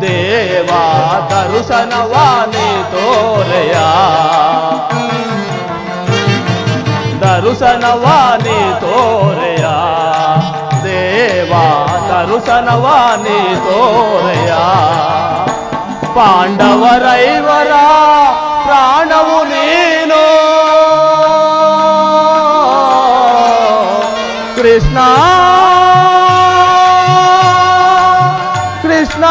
ದೇವಾ, ದರುಶನವಾನಿ ತೋರೆಯ, ದರುಶನವಾನಿ ತೋರೆಯ ದೇವಾ, ದರುಶನವಾನಿ ತೋರೆಯ. ಪಾಂಡವರೈವರ ಪ್ರಾಣವು ನೀನು ಕೃಷ್ಣ, ಕೃಷ್ಣ.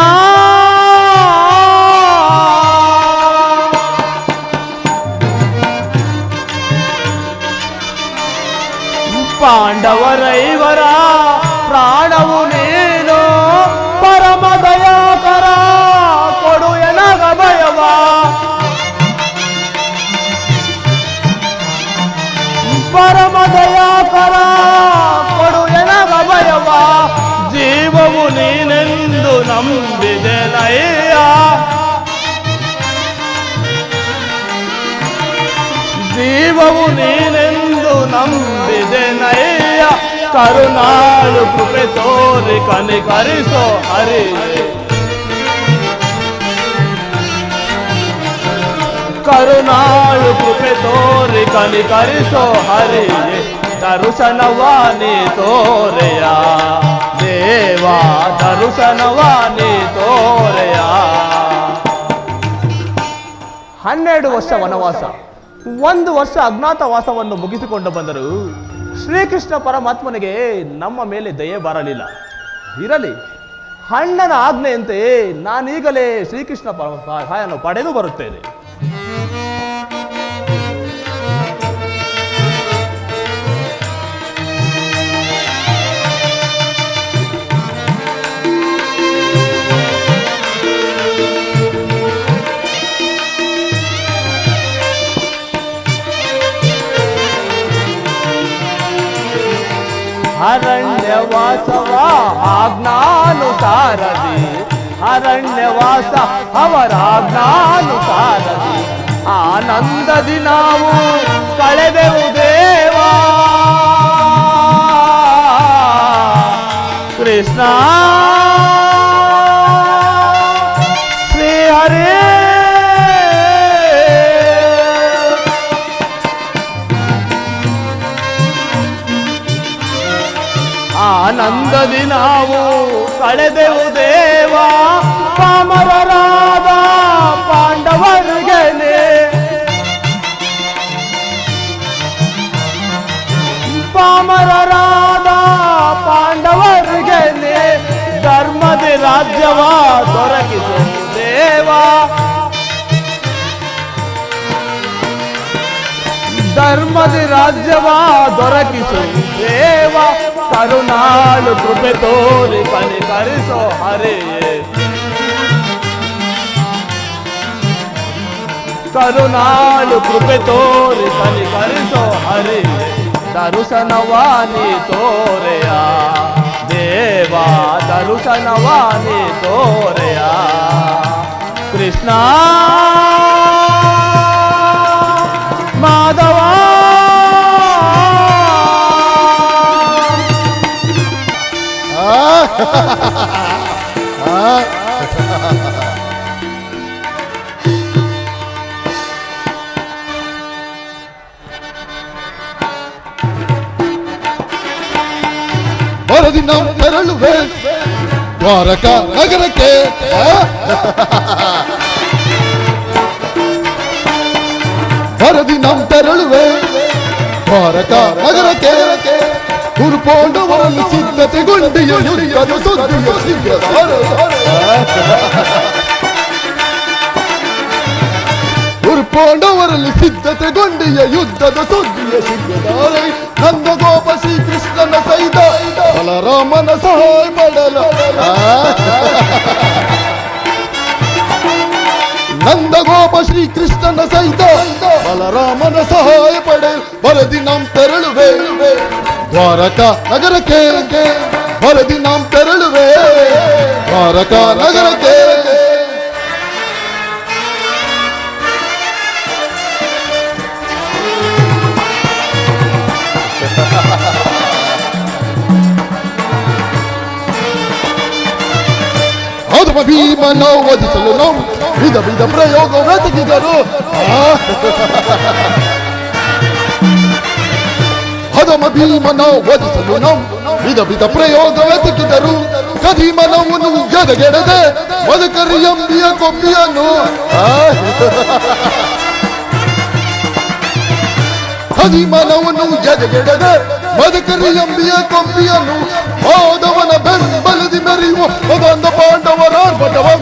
ಪಾಂಡವರೈವರ ಪ್ರಾಣವು ನೀನು, ಪರಮ ದಯಾಕರ ಕೊಡು ಎನಗ ಭಯವ, ಪರಮ ದಯಾಕರ ಕೊಡು ಎನಗ ಭಯವ. ಜೀವವು ನೀನೆಂದು ನಂಬಿದೆನಯ್ಯ, ಜೀವವು ನೀನೆಂದು ನಂಬಿದೆನಯ್ಯ. ಕರುಣಾಳು ಕೃಪೆ ತೋರಿ ಕನಿಕರಿಸೋ ಹರಿ, ಕರುಣಾಳು ಕೃಪೆ ತೋರಿ ಕನಿಕರಿಸೋ ಹರಿ. ದರುಶನವಾನಿ ತೋರೆಯ ದೇವಾ, ದರುಶನವಾನಿ ತೋರೆಯ. 12 ವರ್ಷ ವನವಾಸ, 1 ವರ್ಷ ಅಜ್ಞಾತವಾಸವನ್ನು ಮುಗಿಸಿಕೊಂಡು ಬಂದರು. ಶ್ರೀಕೃಷ್ಣ ಪರಮಾತ್ಮನಿಗೆ ನಮ್ಮ ಮೇಲೆ ದಯೆ ಬರಲಿಲ್ಲ. ಇರಲಿ, ಅಣ್ಣನ ಆಜ್ಞೆಯಂತೆ ನಾನೀಗಲೇ ಶ್ರೀಕೃಷ್ಣ ಸಹಾಯವನ್ನು ಪಡೆದು ಬರುತ್ತೇನೆ. ಅರಣ್ಯವಾಸವ ಆಜ್ಞಾನುಸಾರದಿ, ಅರಣ್ಯವಾಸ ಅವರ ಆಜ್ಞಾನುಸಾರದಿ, ಆನಂದದಿ ನಾವು ಕಳೆದೆವು ದೇವಾ. ಕೃಷ್ಣ ಶ್ರೀ ಹರೇ, ಆನಂದದಿ ನಾವು ಕಳೆದೆವು ದೇವಾ. ಪಾಮರರಾದ ಪಾಂಡವರಿಗೆ ಪಾಮರರಾದ ಪಾಂಡವರಿಗೆ ಧರ್ಮದ ರಾಜ್ಯವ ದೊರಕಿಸು ದೇವಾ. ಧರ್ಮದ ರಾಜ್ಯವ ದೊರಕಿಸು ದೇವ. ಕರುಣಾಳು ಕೃಪೆ ತೋರಿ ಕನಿಕರಿಸೋ ಹರೇ, ಕರುಣಾಳು ಕೃಪೆ ತೋರಿ ಕನಿಕರಿಸೋ ಹರೇ. ದರುಶನವಾನಿ ತೋರೆಯ ದೇವಾ ದರುಶನವಾನಿ ತೋರೆಯ ಕೃಷ್ಣ ಮಾಧವ ಮರದಿನ ತೆರಳುವೆ ದ್ವಾರಕಾ ನಗರಕ್ಕೆ ಮರದಿನ ತೆರಳುವೆ ದ್ವಾರಕಾ ನಗರಕ್ಕೆ ಹುರುಪೋಂಡವರನ್ನು ಸಿದ್ಧತೆಗೊಂಡಿಯ ಯುರಿಯದ ಸುದ್ದಿಯ ಸಿದ್ಧದಾರ ಹುರುಪೋಂಡವರಲ್ಲಿ ಸಿದ್ಧತೆಗೊಂಡಿಯ ಯುದ್ಧದ ಸುದ್ದಿಯ ಸಿದ್ಧದಾರೆ ನಂದಗೋಪ ಶ್ರೀಕೃಷ್ಣನ ಸಹಿತ ಬಲರಾಮನ ಸಹಾಯ ಪಡಲು ನಂದಗೋಪ ಶ್ರೀಕೃಷ್ಣನ ಸಹಿತ ಬಲರಾಮನ ಸಹಾಯ ಪಡೆಯಲು ಬರದಿ நாம் ತೆರಳುವೆ ದ್ವಾರಕಾ ನಗರಕ್ಕೆ ಬರದಿ நாம் ತೆರಳುವೆ ದ್ವಾರಕಾ ನಗರಕ್ಕೆ ಹೌದು ಭೀಮನ ವಧಿಸಲು ನಾವು ವಿಧ ವಿಧ ಪ್ರಯೋಗವನ್ನು ತೆಗೆದರು ಹದಮ ಭೀಮನ ವಧಿಸಲು ನಾವು ವಿಧ ವಿಧ ಪ್ರಯೋಗವೇ ತೆಗೆದರು ಕದಿಮನವನ್ನು ಎದಗೆಡದೆ ಮದಕರಿ ಎಂಬಿಯ ಕೊಂಬಿಯನ್ನು ಕದಿಮನವನ್ನು ಎದಗೆಡದೆ ಮದಕರಿ ಎಂಬಿಯ ಕೊಂಬಿಯನ್ನು ಹೋದವನ ಬೆಂಬಲದಿ ಮೆರೆಯುವ ಮದಂದ ಪಾಂಡವರ ಆರ್ಭಟವಂ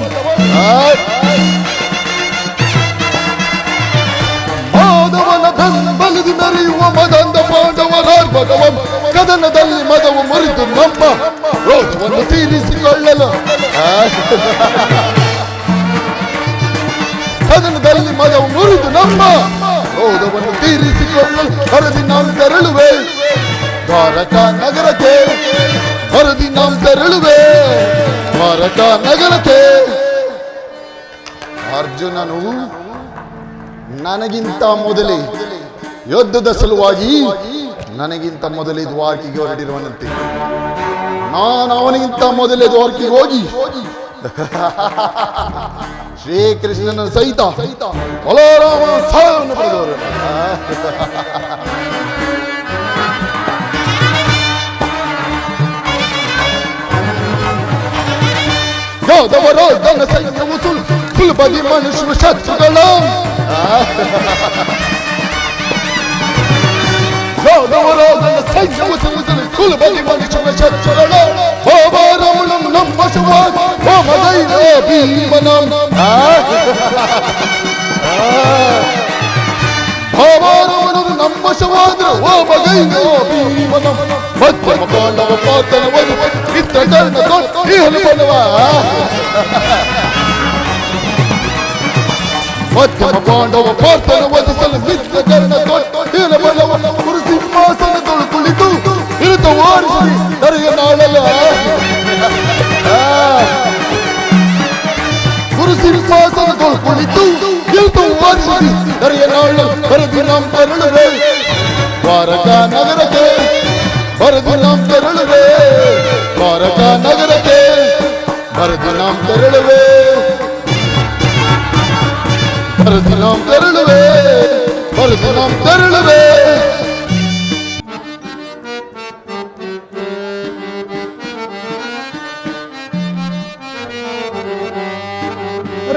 ಹೋದವನ ಬೆಂಬಲದಿ ಮೆರೆಯುವ ಮದಂದ ಪಾಂಡವರ ಆರ್ಭಟವಂ ಕದನದಲ್ಲಿ ಮದವು ಮುರಿದು ನಮ್ಮ ರೋಧವನ್ನು ತೀರಿಸಿಕೊಳ್ಳಲು ಕದನದಲ್ಲಿ ಮದವು ಮುರಿದು ನಮ್ಮ ರೋಧವನ್ನು ತೀರಿಸಿಕೊಳ್ಳಲು ಹರದಿ ನಾವು ತೆರಳುವೆ ದ್ವಾರಕಾ ನಗರಕ್ಕೆ ಹರದಿ ನಾವು ತೆರಳುವೆ ದ್ವಾರಕಾ ನಗರಕ್ಕೆ ಅರ್ಜುನನು ನನಗಿಂತ ಮೊದಲೇ ಯುದ್ಧದ ಸಲುವಾಗಿ ನನಗಿಂತ ಮೊದಲೇ ದ್ವಾರಕಿಗೆ ಹೊರಡಿರುವನಂತೆ ನಾನು ಅವನಿಗಿಂತ ಮೊದಲೇ ದ್ವಾರಕಿಗೆ ಹೋಗಿ ಶ್ರೀಕೃಷ್ಣನ ಸಹಿತ ಬಲರಾಮ ಸಹಾಯವನ್ನು ಪಡೆದವರು ಯಾದವರ ಧನ ಸೈನ್ಯವು ಸುಲಭದಿ ಮನುಷ್ಯರು ಶತ್ರುಗಳ ಯಾದವರ ಧನ ಸೈನ್ಯವು ಸುಲಭದಿ ಮನುಷ್ಯರ ಶತ್ರುಗಳ ಹೋಮರಮಣಂ ನಮ್ಮ ಶಿವಾಯ ಹೋಮದೈನ ಭೀಮನಂ ಹೋಮರಮಣಂ ನಮ್ಮ ಶಿವಾದ್ರ ಹೋಮದೈನ ಭೀಮನಂ ಮಧ್ಯಮ ಪಾಂಡವ ಪಾತನವನ್ನು ಮಿತ್ರಕರ್ಣ ಕೊಟ್ಟು ಹೇಳು ಬಲವ ಮಧ್ಯಮ ಪಾಂಡವ ಪಾತನ ವಧಿಸಲು ಮಿತ್ರಕರ್ಣ ಕೊಟ್ಟು ಹೇಳು ಬಲವನ್ನು ಗುರು ಸಿಂಹಾಸನದೊಳು ಕುಳಿತು ಇರುತ್ತ ಓಡಿಸಿ ನರೆಯ ನಾಳಲ್ಲ ಗುರು ಸಿಂಹಾಸನದೊಳು ಕುಳಿತು ಇರುತ್ತ ಓಡಿಸಿ ನರೆಯ ನಾಳ ಬರದಿ ನಾವು ತೆರಳುವೆ ದ್ವಾರಕಾ ನಗರಕ್ಕೆ ಬರದಿ ನಾವು ತೆರಳುವೆ ದ್ವಾರಕಾ ನಗರಕ್ಕೆ ಬರದಿ ನಾವು ತೆರಳುವೆ ಬರದಿ ನಾವು ತೆರಳುವೆ ಬರದಿ ನಾವು ತೆರಳುವೆ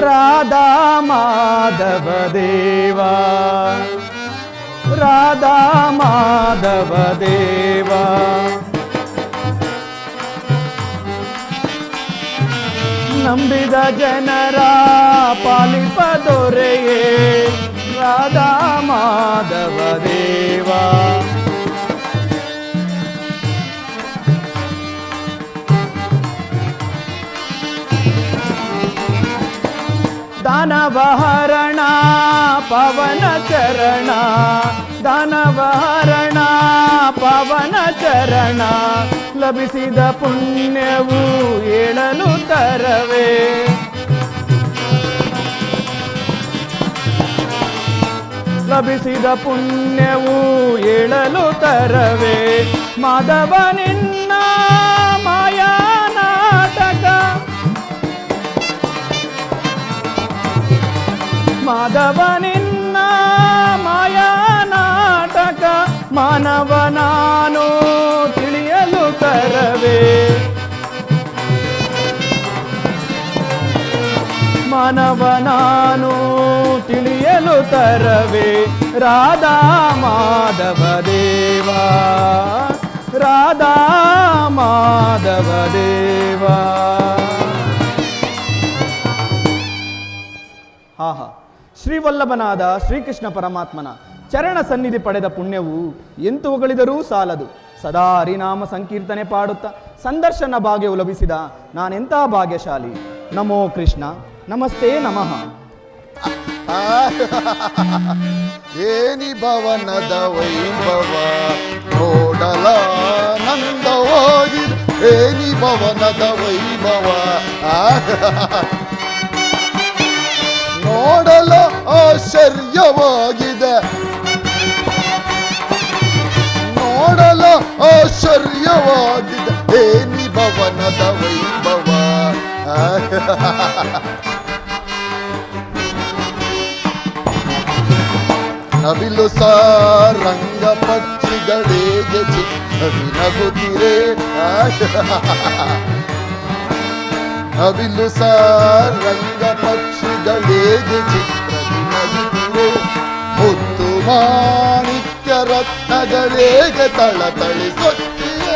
ರಾಧಾ ಮಾಧವ ದೇವಾ ರಾಧಾ ಮಾಧವ ದೇವಾ ನಂಬಿದ ಜನರ ಪಾಲಿಪ ದೊರೆಯೇ ರಾಧಾ ಮಾಧವ ದೇವಾ ದಾನವಹರಣ ಪವನ ಚರಣ ದಾನವಹರಣ ಪವನ ಚರಣ ಲಭಿಸಿದ ಪುಣ್ಯವು ಏಳಲು ತರವೇ. ಲಭಿಸಿದ ಪುಣ್ಯವು ಏಳಲು ತರವೇ. ಮಾಧವ ನಿನ್ನ ಮಾಯಾ ನಾಟಕ, ಮಾಧವ ನಿನ್ನ ಮಾಯಾ ನಾಟಕ, ಮಾನವ ನಾನು ತಿಳಿಯಲು ತರವೇ. ಮಾನವ ನಾನು ತಿಳಿಯಲು ತರವೇ. ರಾಧಾ ಮಾಧವ ದೇವ, ರಾಧಾ ಮಾಧವ ದೇವ. ಆಹಾ, ಶ್ರೀವಲ್ಲಭನಾದ ಶ್ರೀಕೃಷ್ಣ ಪರಮಾತ್ಮನ ಚರಣ ಸನ್ನಿಧಿ ಪಡೆದ ಪುಣ್ಯವು ಎಂತು ಹೊಗಳಿದರೂ ಸಾಲದು. ಸದಾ ಹರಿನಾಮ ಸಂಕೀರ್ತನೆ ಪಾಡುತ್ತಾ ಸಂದರ್ಶನ ಭಾಗ್ಯವು ಲಭಿಸಿದ ನಾನೆಂಥ ಭಾಗ್ಯಶಾಲಿ. ನಮೋ ಕೃಷ್ಣ, ನಮಸ್ತೆ ನಮಃ. ಏನಿ ಭವನದ ವೈಭವ ನೋಡಲಾನಂದವಾಗಿದೆ. ಏನಿ ಭವನದ ವೈಭವ ನೋಡಲು ಆಶ್ಚರ್ಯವಾಗಿದೆ. ನೋಡಲು ಆಶ್ಚರ್ಯವಾಗಿದೆ. ಏನಿ ಭವನದ ವೈಭವ. ನವಿಲು ಸಾರಂಗ ಪಕ್ಷಿಗಳಿಗೆ ಚಿತ್ರವಿ ನಗುತ್ತಿರೆ. ನವಿಲು ಸಾರಂಗ ಪಕ್ಷಿಗಳಿಗೆ ಚಿತ್ರವಿ ನಗುತ್ತಿರೆ. ಮುತ್ತು ಮಾಣಿಕ್ಯ ರತ್ನಗಳಿಗೆ ತಳತಳಿಸುತ್ತಿವೆ.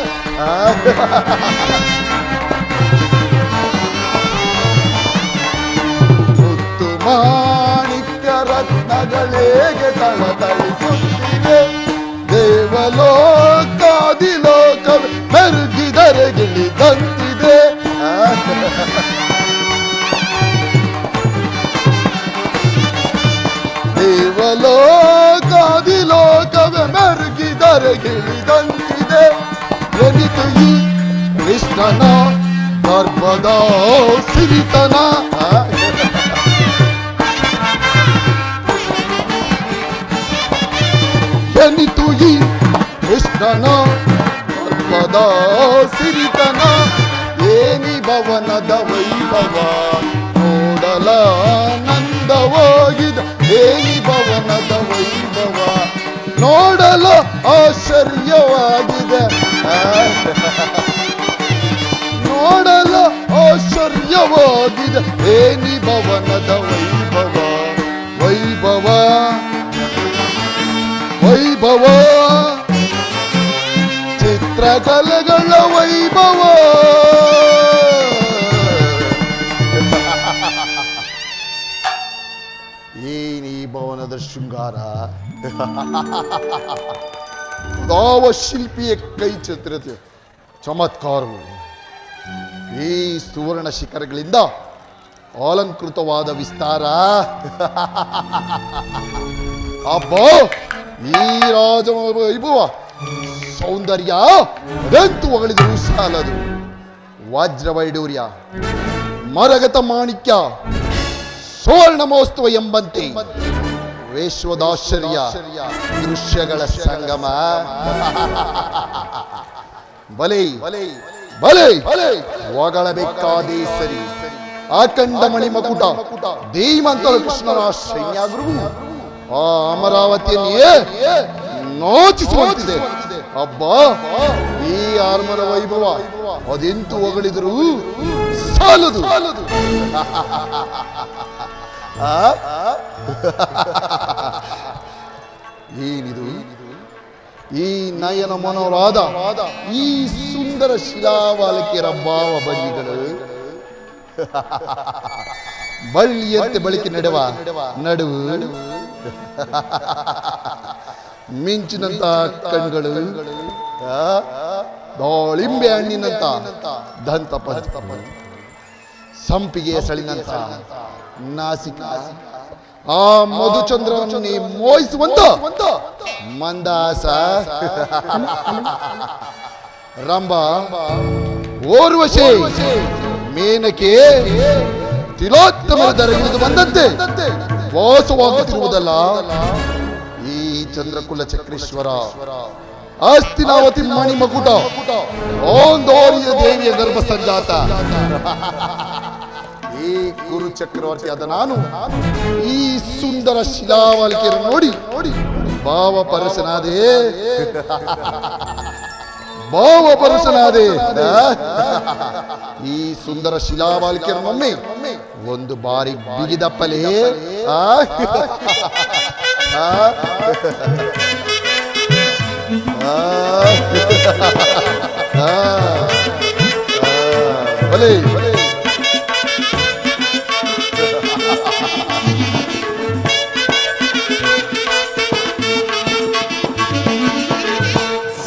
ಮುತ್ತು ಮಾಣಿಕ್ಯ ರತ್ನಗಳಿಗೆ ತಳತಳಿಸುತ್ತಿವೆ. ದೇವಲೋಕಾದಿಲೋಕ ಮೆರುಗಿದರೆ ಗಿಳಿದಂತಿದೆ. ದೇವಲೋಕಾದಿಲೋಕವೇ ಮೆರುಗಿದರೆ ಗಿಳಿದಂತಿದೆ. ಎನಿತು ಈ ಕೃಷ್ಣನ ಗರ್ಭದ ಸಿರಿತನ. ಎನಿತು ಈ ಕೃಷ್ಣನ ಗರ್ಭದ ಸಿರಿತನ. ಏನಿ ಭವನದ ವೈಭವ ನೋಡಲಾನಂದವಾಗಿದೆ. ಏನಿ ಭವನದ ವೈಭವ ನೋಡಲು ಆಶ್ಚರ್ಯವಾಗಿದೆ. ನೋಡಲು ಆಶ್ಚರ್ಯವಾಗಿದೆ. ಏನಿ ಭವನದ ವೈಭವ. ವೈಭವ ವೈಭವ ಚಿತ್ರಕಲೆಗಳ ವೈಭವ. ಏನಿ ಭವನದ ಶೃಂಗಾರ. ಯಾವ ಶಿಲ್ಪಿಯ ಕೈ ಚಿತ್ರತೆ ಚಮತ್ಕಾರವು. ಈ ಸುವರ್ಣ ಶಿಖರಗಳಿಂದ ಅಲಂಕೃತವಾದ ವಿಸ್ತಾರ. ಅಬ್ಬೋ, ಈ ರಾಜ ವೈಭವ ಸೌಂದರ್ಯ ಅದೆಂತೂ ಹೊಗಳಿದರೂ ಸಾಲದು. ವಜ್ರ ವೈಡೂರ್ಯ, ಮರಗತ ಮಾಣಿಕ್ಯ, ಸುವರ್ಣ ಮಹೋತ್ಸವ ಎಂಬಂತೆ ವಿಶ್ವದಾಶ್ಚರ್ಯ ದೃಶ್ಯಗಳ ಸಂಗಮ. ಬಲೆ ಬಲೆ ಬಲೆ ಹೊಗಳಬೇಕಾದೇ ಸರಿ. ಅಖಂಡ ಮಣಿಮಕುಟ ಧೀಮಂತರ ಕೃಷ್ಣನ ಶೈನ್ಯಾಗುರು ಆ ಅಮರಾವತಿಯನ್ನೇ ನೋಚಿಸುವಂತಿದೆ. ಅಬ್ಬಾ, ಈ ಆರ್ಮರ ವೈಭವ ಅದೆಂತೂ ಹೊಗಳಿದರೂ ಸಾಲದು. ಏನಿದು ಈ ನಯನ ಮನೋರಾದ ಈ ಸುಂದರ ಶಿಲಾವಾಲಕಿಯರ ಭಾವ ಭಂಗಿಗಳು. ಬಳ್ಳಿಯಂತೆ ಬಳಿಕೆ ನಡೆವ ನಡುವು, ಮಿಂಚಿನಂತ ಕಣ್ಗಳು, ದಾಳಿಂಬೆ ಹಣ್ಣಿನಂತ ದಂತ ಪಂಚ, ಸಂಪಿಗೆಯ ಸಳಿನಂತ ನಾಸಿಕ, ಆ ಮಧುಚಂದ್ರವನ್ನೇ ಮೋಹಿಸುವಂತ ಮಂದಾಸ, ರಂಭ, ಓರ್ವಶೆ, ಮೇನಕೆ ತಿಲೋತ್ತಮರ ದರ ಇಳಿದು ಬಂದಂತೆ ವಾಸವಾಗುತ್ತಿರುವುದಲ್ಲ ಈ ಚಂದ್ರಕುಲ ಚಕ್ರೇಶ್ವರ ಹಸ್ತಿನಾವತಿ ಮಣಿಮಕುಟ ಓಂದೋರಿಯ ದೇವಿಯ ಗರ್ಭ ಸಂಜಾತ ಈ ಗುರು ಚಕ್ರವರ್ತಿಯಾದ ನಾನು ಈ ಸುಂದರ ಶಿಲಾವಾಲಿಕೆಯನ್ನು ನೋಡಿ ಭಾವ ಪರಶನಾದೆ ಈ ಸುಂದರ ಶಿಲಾವಾಲಿಕೆಯನ್ನೊಮ್ಮೆ ಒಂದು ಬಾರಿ ಬಿಗಿದಪ್ಪಲೇ ಭಲೆ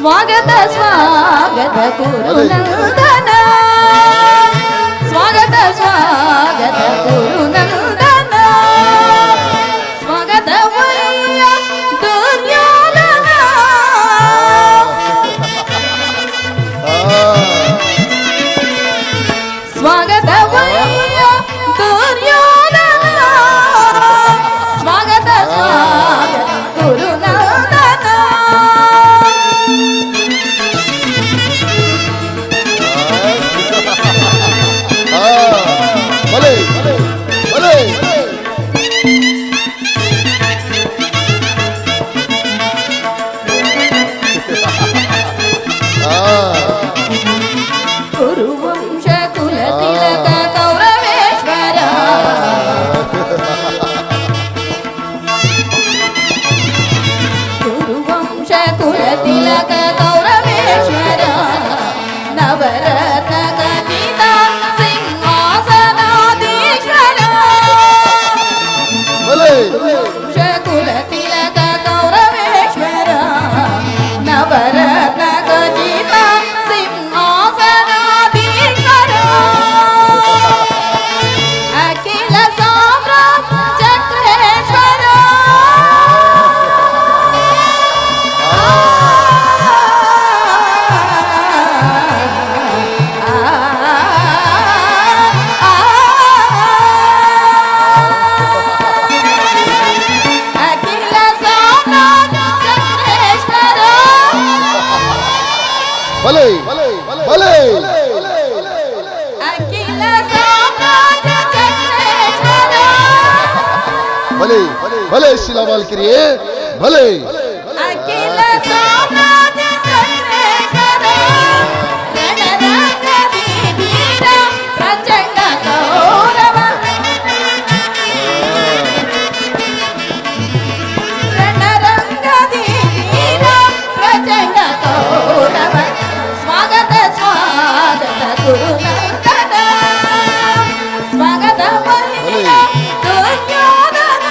ಸ್ವಾಗತ ಸ್ವಾಗತ ಗುರುನಂದನ, ಸ್ವಾಗತ ಸ್ವಾಗತ ಗುರುನಂದನ, ಸ್ವಾಗತ ವಯ್ಯ ದುರ್ಯೋಧನ, ಸ್ವಾಗತ ವಯ್ಯ ದುರ್ಯೋಧನ, ಸ್ವಾಗತ ಸ್ವಾಗತ ಗುರುನಂದನ. ಭಲೆ ಭಲೆ ಕುರುವಂಶ ಕುಲ ತಿಲಕ ಕೌರವೇಶ್ವರ, ಕುರುವಂಶ ಕುಲ ತಿಲಕ ಕೌರವೇಶ್ವರ, ನವರತ್ನ ಖಚಿತ ಸಿಂಹಾಸನಾಧೀಶ್ವರ, ಭಲೆ ಕುರುವಂಶ ಕುಲ ತಿಲಕ ಕೌರವೇಶ್ವರ, ನವರತ್ನ ಖಚಿತ ಸಿಂಹಾಸನಾಧೀಶ್ವರ, ಅಖಿಲ ಸಾಮ್ರಾಟ್ ಚಕ್ರೇಶ್ವರ, ಅಖಿಲ ಸಾಮ್ರಾಟ್ ಚಕ್ರೇಶ್ವರ, ಭಲೆ ಭಲೆ ಅಖಿಲ ಸಾಮ್ರಾಟ್ ಚಕ್ರೇಶ್ವರ, ಭಲೆ ಭಲೆ ಶಿಲಾವಾಲ್ಕಿರಿಯೇ ಭಲೆ ಅಖಿಲ ಸಾಮ್ರಾಟ್ ಚಕ್ರೇಶ್ವರ, ರಣರಂಗದಿ ವೀರ ಪ್ರಚಂಡ ಕೌರವ, ರಣರಂಗದಿ ವೀರ ಪ್ರಚಂಡ ಕೌರವ, ಸ್ವಾಗತ ಸ್ವಾಗತ ಗುರುನಂದನ, ಸ್ವಾಗತ ವಯ್ಯ ದುರ್ಯೋಧನ.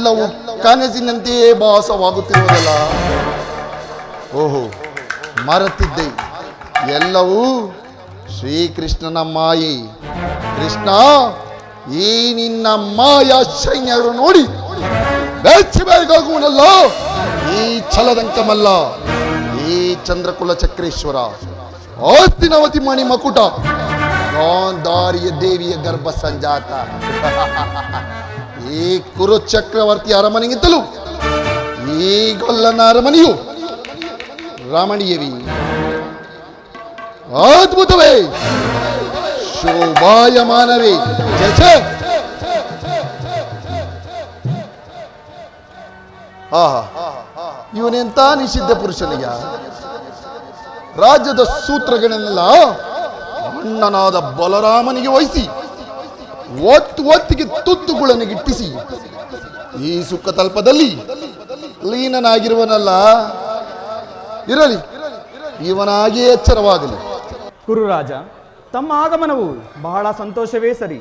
ಎಲ್ಲವೂ ಕನಸಿನಂತೆಯೇ ಭಾಸವಾಗುತ್ತಿರುವುದಲ್ಲ. ಓಹೋ, ಮರೆತಿದ್ದೆ, ಎಲ್ಲವೂ ಶ್ರೀಕೃಷ್ಣನ ಮಾಯೆ. ಕೃಷ್ಣ, ಈ ನಿನ್ನ ಮಾಯಾ ಸೈನ್ಯರು ನೋಡಿ ಬೆಚ್ಚಿ ಬೇಗಾಗುವನಲ್ಲ. ಈ ಛಲದಂಕಮಲ್ಲ, ಈ ಚಂದ್ರಕುಲ ಚಕ್ರೇಶ್ವರ, ಆಸ್ತಿನವತಿ ಮಣಿ ಮಕುಟ, ಗಾಂಧಾರಿಯ ದೇವಿಯ ಗರ್ಭ ಸಂಜಾತ, ಈ ಕುರು ಚಕ್ರವರ್ತಿ ಅರಮನೆಗಿಂತಲೂ ಈ ಗೊಲ್ಲನ ಅರಮನೆಯು ರಮಣೀಯವೇ, ಅದ್ಭುತವೇ, ಶೋಭಾಯಮಾನವೇ. ಇವನೆಂತ ನಿಷಿದ್ಧ ಪುರುಷನಿಯ ರಾಜ್ಯದ ಸೂತ್ರಗಳನ್ನೆಲ್ಲ ಅಣ್ಣನಾದ ಬಲರಾಮನಿಗೆ ವಹಿಸಿ ಒತ್ತಿಗೆ ತುತ್ತುಗಳನ್ನು ಗಿಟ್ಟಿಸಿ ಈ ಸುಖತಲ್ಪದಲ್ಲಿ ಲೀನನಾಗಿರುವನಲ್ಲ. ಇರಲಿ, ಇವನಾಗಿಯೇ ಎಚ್ಚರವಾಗಲಿ. ಕುರುರಾಜ, ತಮ್ಮ ಆಗಮನವು ಬಹಳ ಸಂತೋಷವೇ ಸರಿ.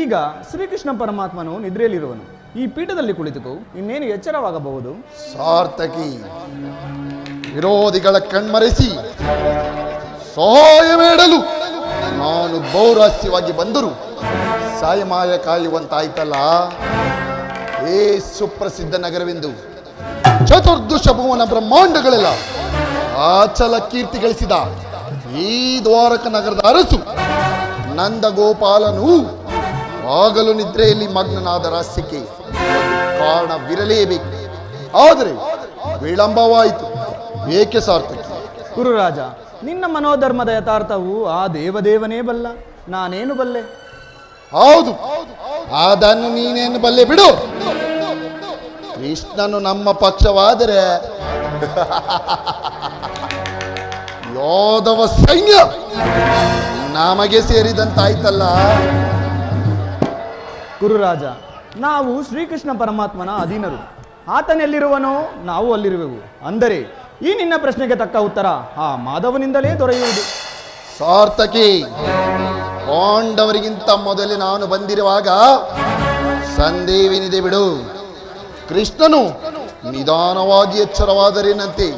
ಈಗ ಶ್ರೀಕೃಷ್ಣ ಪರಮಾತ್ಮನು ನಿದ್ರೆಯಲ್ಲಿರುವನು. ಈ ಪೀಠದಲ್ಲಿ ಕುಳಿತುಕೋ, ಇನ್ನೇನು ಎಚ್ಚರವಾಗಬಹುದು? ಸಾರ್ಥಕಿ, ವಿರೋಧಿಗಳ ಕಣ್ಮರೆಸಿ ಸಹಾಯ ಮಾಡಲು ನಾನು ಬಹುರಹಸ್ಯವಾಗಿ ಬಂದರು ಸಾಯಮಾಯ ಕಾಯುವಂತಾಯ್ತಲ್ಲ. ಏ ಸುಪ್ರಸಿದ್ಧ ನಗರವೆಂದು ಚತುರ್ದಶ ಭುವನ ಬ್ರಹ್ಮಾಂಡಗಳೆಲ್ಲ ಆಚಲ ಕೀರ್ತಿ ಗಳಿಸಿದ ಈ ದ್ವಾರಕ ನಗರದ ಅರಸು ನಂದಗೋಪಾಲನು ಆಗಲು ನಿದ್ರೆಯಲ್ಲಿ ಮಗ್ನನಾದ ರಹಸ್ಯಕ್ಕೆ ಕಾರಣವಿರಲೇಬೇಕು. ಆದರೆ ವಿಳಂಬವಾಯಿತು. ಏಕೆ ಸಾರ್ಥಕಿ? ಕುರುರಾಜ, ನಿನ್ನ ಮನೋಧರ್ಮದ ಯಥಾರ್ಥವು ಆ ದೇವದೇವನೇ ಬಲ್ಲ, ನಾನೇನು ಬಲ್ಲೆ? ಹೌದು, ಅದನ್ನು ನೀನೇನು ಬಲ್ಲೆ ಬಿಡು. ಕೃಷ್ಣನು ನಮ್ಮ ಪಕ್ಷವಾದರೆ ಯೋಧವ ಸೈನ್ಯ ನಮಗೆ ಸೇರಿದಂತಾಯ್ತಲ್ಲ. ಗುರುರಾಜ, ನಾವು ಶ್ರೀಕೃಷ್ಣ ಪರಮಾತ್ಮನ ಅಧೀನರು. ಆತನೆಲ್ಲಿರುವನೋ ನಾವು ಅಲ್ಲಿರುವೆವು. ಅಂದರೆ ಈ ನಿನ್ನ ಪ್ರಶ್ನೆಗೆ ತಕ್ಕ ಉತ್ತರ ಆ ಮಾಧವನಿಂದಲೇ ದೊರೆಯುವುದು. ಸಾರ್ಥಕಿ, ಪಾಂಡವರಿಗಿಂತ ಮೊದಲೇ ನಾನು ಬಂದಿರುವಾಗ ಸಂದೇವೇನಿದೆ ಬಿಡು. ಕೃಷ್ಣನು ನಿಧಾನವಾಗಿ ಎಚ್ಚರವಾದರೇನಂತೆ.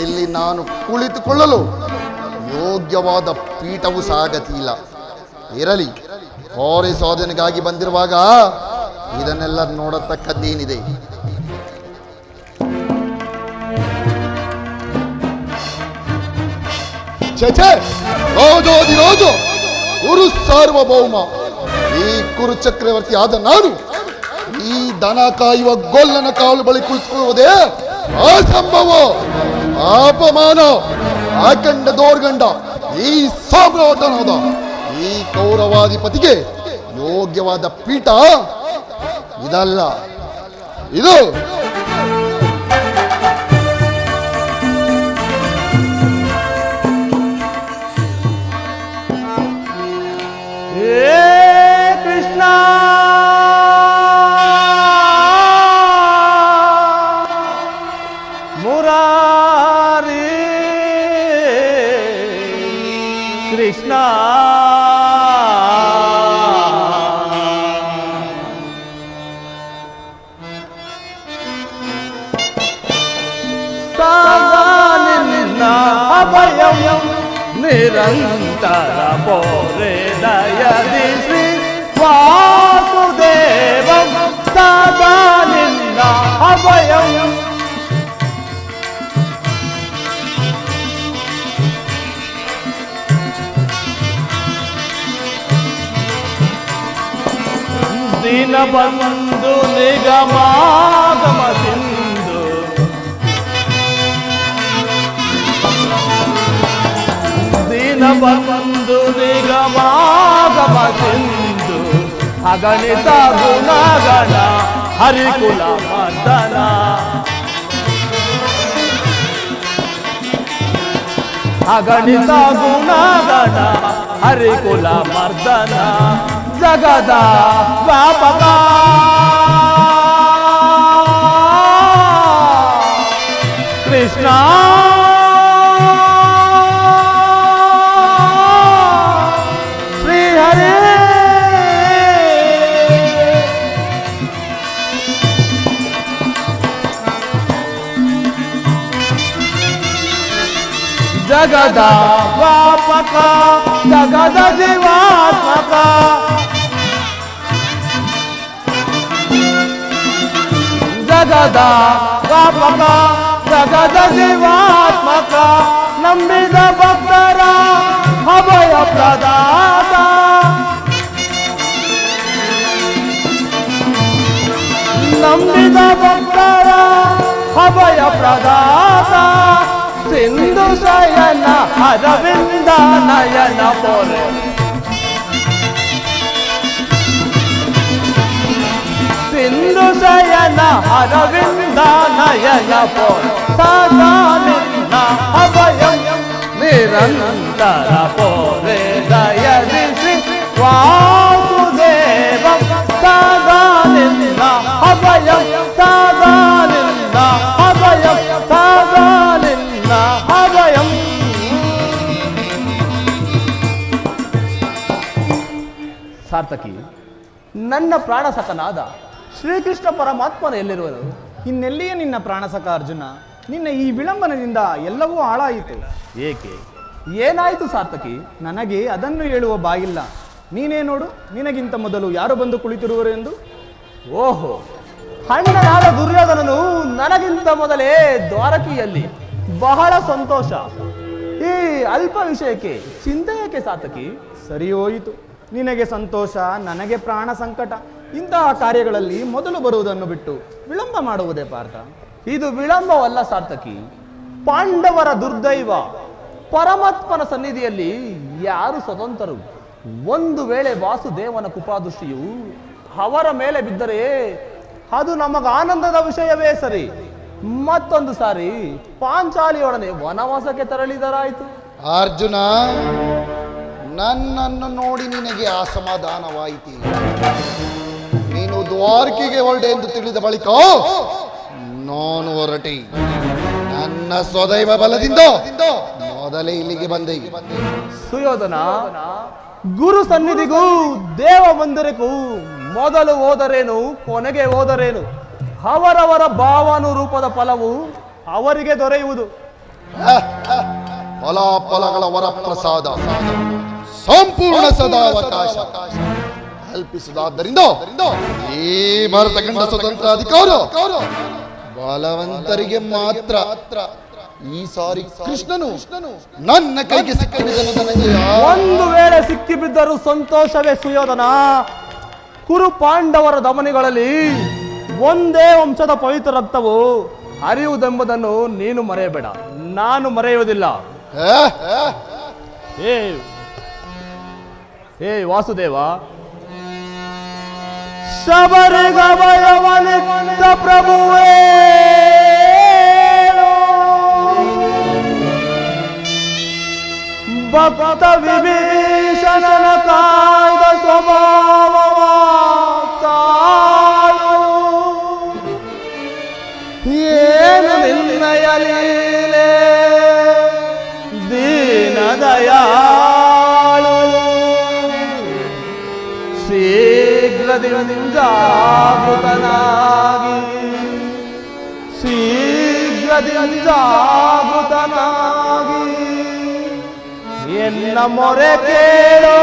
ಇಲ್ಲಿ ನಾನು ಕುಳಿತುಕೊಳ್ಳಲು ಯೋಗ್ಯವಾದ ಪೀಠವು ಸಾಗತಿಲ್ಲ. ಇರಲಿ, ಕೋರೆ ಸಾಧನೆಗಾಗಿ ಬಂದಿರುವಾಗ ಇದನ್ನೆಲ್ಲ ನೋಡತಕ್ಕದ್ದೇನಿದೆ. ರಾಜಾದಿರಾಜ ಕುರು ಸಾರ್ವಭೌಮ, ಈ ಕುರು ಚಕ್ರವರ್ತಿ ಆದ ನಾನು ಈ ದನ ಕಾಯುವ ಗೊಲ್ಲನ ಕಾಲು ಬಳಿ ಕುಳಿತುಕೊಳ್ಳುವುದೇ ಅಸಂಭವ, ಅಪಮಾನ, ಅಖಂಡ ದೋರ್ಗಂಡ ಈ ಸಾಮ್ರಾಟನಾದ ಈ ಕೌರವಾಧಿಪತಿಗೆ ಯೋಗ್ಯವಾದ ಪೀಠ ಇದಲ್ಲ. ಇದು ಕೃಷ್ಣ ಮುರಾರಿ ಕೃಷ್ಣ ಸಾಗಾನಿನ್ನ ಅಭಯಂ ನಿರಂತರ ಪೋರೆ ದಯದಿ ಶ್ರೀ ವಾಸುದೇವಂ ಸದಾ ನಿನ್ನ ಅಭಯಂ. ದೀನಬಂಧು ನಿಗಮಾಗಮ ಸಿಂಧು ದೀನಬಂಧು ನಿಗಮಾಗಮ ಸಿಂಧು ಅಗಣಿತ ಗುಣಗಣ ಹರಿಕುಲ ಮರ್ದನ ಅಗಣಿತ ಗುಣಗಣ ಹರಿಕುಲ ಮರ್ದನ ಜಗದ ವ್ಯಾಪಕ ಕೃಷ್ಣ ಶ್ರೀ ಜಗದ ವ್ಯಾಪಕ ಜಗದ ಜೀವಾತ್ಮಕ ಜಗದ ವ್ಯಾಪಕ ಜಗದ ಜೀವಾತ್ಮಕ ನಂಬಿದ ಭಕ್ತರ ಅಭಯ ಪ್ರದಾತ ನಂಬಿದ ಭಕ್ತರ ಅಭಯ ಪ್ರದಾತ ಸಿಂಧು ಶಯನ ಅರವಿಂದ ನಯನ ಪೊರೆ ಸಿಂಧು ಶಯನ ಅರವಿಂದ ನಯನ ಪೊರೆ ಸದಾ ನಿನ್ನ ಅಭಯ ನಿರಂತರ ಪೊರೆ ದಯದಿಸಿ ವಾಸುದೇವ ಸದಾ ನಿನ್ನ ಅಭಯ ಸದಾ ನಿನ್ನ ಅಭಯ ಸದಾ ನಿನ್ನ ಅಭಯಂ. ಸಾರ್ಥಕಿ, ನನ್ನ ಪ್ರಾಣಸಖನಾದ ಶ್ರೀಕೃಷ್ಣ ಪರಮಾತ್ಮನ ಎಲ್ಲಿರುವರು? ಇನ್ನೆಲ್ಲಿಯೇ ನಿನ್ನ ಪ್ರಾಣಸಖ ಅರ್ಜುನ? ನಿನ್ನ ಈ ವಿಳಂಬನದಿಂದ ಎಲ್ಲವೂ ಹಾಳಾಯಿತು. ಏಕೆ? ಏನಾಯಿತು ಸಾರ್ಥಕಿ? ನನಗೆ ಅದನ್ನು ಹೇಳುವ ಬಾಯಿಲ್ಲ. ನೀನೇ ನೋಡು, ನಿನಗಿಂತ ಮೊದಲು ಯಾರು ಬಂದು ಕುಳಿತಿರುವರು ಎಂದು. ಓಹೋ, ಅಣ್ಣನಾದ ದುರ್ಯೋಧನನು ನನಗಿಂತ ಮೊದಲೇ ದ್ವಾರಕಿಯಲ್ಲಿ. ಬಹಳ ಸಂತೋಷ. ಈ ಅಲ್ಪ ವಿಷಯಕ್ಕೆ ಚಿಂತೆ ಏಕೆ ಸಾರ್ಥಕಿ? ಸರಿ ಹೋಯಿತು. ನಿನಗೆ ಸಂತೋಷ, ನನಗೆ ಪ್ರಾಣ ಸಂಕಟ. ಇಂತಹ ಕಾರ್ಯಗಳಲ್ಲಿ ಮೊದಲು ಬರುವುದನ್ನು ಬಿಟ್ಟು ವಿಳಂಬ ಮಾಡುವುದೇ ಪಾರ್ಥ? ಇದು ವಿಳಂಬವಲ್ಲ ಸಾರ್ಥಕಿ, ಪಾಂಡವರ ದುರ್ದೈವ. ಪರಮಾತ್ಮನ ಸನ್ನಿಧಿಯಲ್ಲಿ ಯಾರು ಸ್ವತಂತ್ರರು? ಒಂದು ವೇಳೆ ವಾಸುದೇವನ ಕೃಪಾದೃಷ್ಟಿಯು ಅವರ ಮೇಲೆ ಬಿದ್ದರೆ ಅದು ನಮಗ ಆನಂದದ ವಿಷಯವೇ ಸರಿ. ಮತ್ತೊಂದು ಸಾರಿ ಪಾಂಚಾಲಿಯೊಡನೆ ವನವಾಸಕ್ಕೆ ತೆರಳಿದರಾಯಿತು. ಅರ್ಜುನ, ನನ್ನನ್ನು ನೋಡಿ ನಿನಗೆ ಅಸಮಾಧಾನವಾಯಿತು. ನೀನು ದ್ವಾರಕೆಗೆ ಹೊರಡೆ ಎಂದು ತಿಳಿದ ಬಳಿಕ ನಾನು ಹೊರಟೆ. ನನ್ನ ಸ್ವದೈವ ಬಲದಿಂದ ಮೊದಲೇ ಇಲ್ಲಿಗೆ ಬಂದೆ. ಸುಯೋಧನ, ಗುರು ಸನ್ನಿಧಿಗೂ ದೇವ ಮಂದಿರಕ್ಕೂ ಮೊದಲು ಹೋದರೇನು, ಕೊನೆಗೆ ಹೋದರೇನು? ಅವರವರ ಭಾವಾನುರೂಪದ ಫಲವು ಅವರಿಗೆ ದೊರೆಯುವುದು. ಫಲಾಫಲಗಳ ವರಪ್ರಸಾದ ಸಂಪೂರ್ಣ ಸದಾವಕಾಶ ಕಲ್ಪಿಸುವುದಾದ್ದರಿಂದ ಈ ಭಾರತ ಖಂಡ ಸ್ವತಂತ್ರ ಅಧಿಕಾರ ಬಲವಂತರಿಗೆ ಮಾತ್ರ. ಈ ಸಾರಿ ಕೃಷ್ಣನು ನನ್ನ ಕೈಗೆ ಸಿಕ್ಕಿದ್ದನು. ನನಗೆ ಒಂದು ವೇಳೆ ಸಿಕ್ಕಿಬಿದ್ದರೂ ಸಂತೋಷವೇ ಸುಯೋಧನ. ಕುರು ಪಾಂಡವರ ದಮನಿಗಳಲ್ಲಿ ಒಂದೇ ವಂಶದ ಪವಿತ್ರ ರಕ್ತವು ಹರಿಯುವುದೆಂಬುದನ್ನು ನೀನು ಮರೆಯಬೇಡ, ನಾನು ಮರೆಯುವುದಿಲ್ಲ. ಏ ವಾಸುದೇವ, ಶಬರಿಗವಯವನಿದ್ದ ಪ್ರಭುವೇ, ಭಕ್ತ ವಿಭೀಷಣನ ಕಾಯ್ದ ಸ್ವಭಾವವ ತಾಳು. ಏನು ನಿನ್ನಯ ಲೀಲೆ ದೀನದಯಾಳು. ಶೀಘ್ರದಿಂದ ಜಾಗೃತನಾಗಿ, ಶೀಘ್ರದಿಂದ ಜಾಗೃತನಾಗಿ ಎನ್ನ ಮೊರೆ ಕೇಳು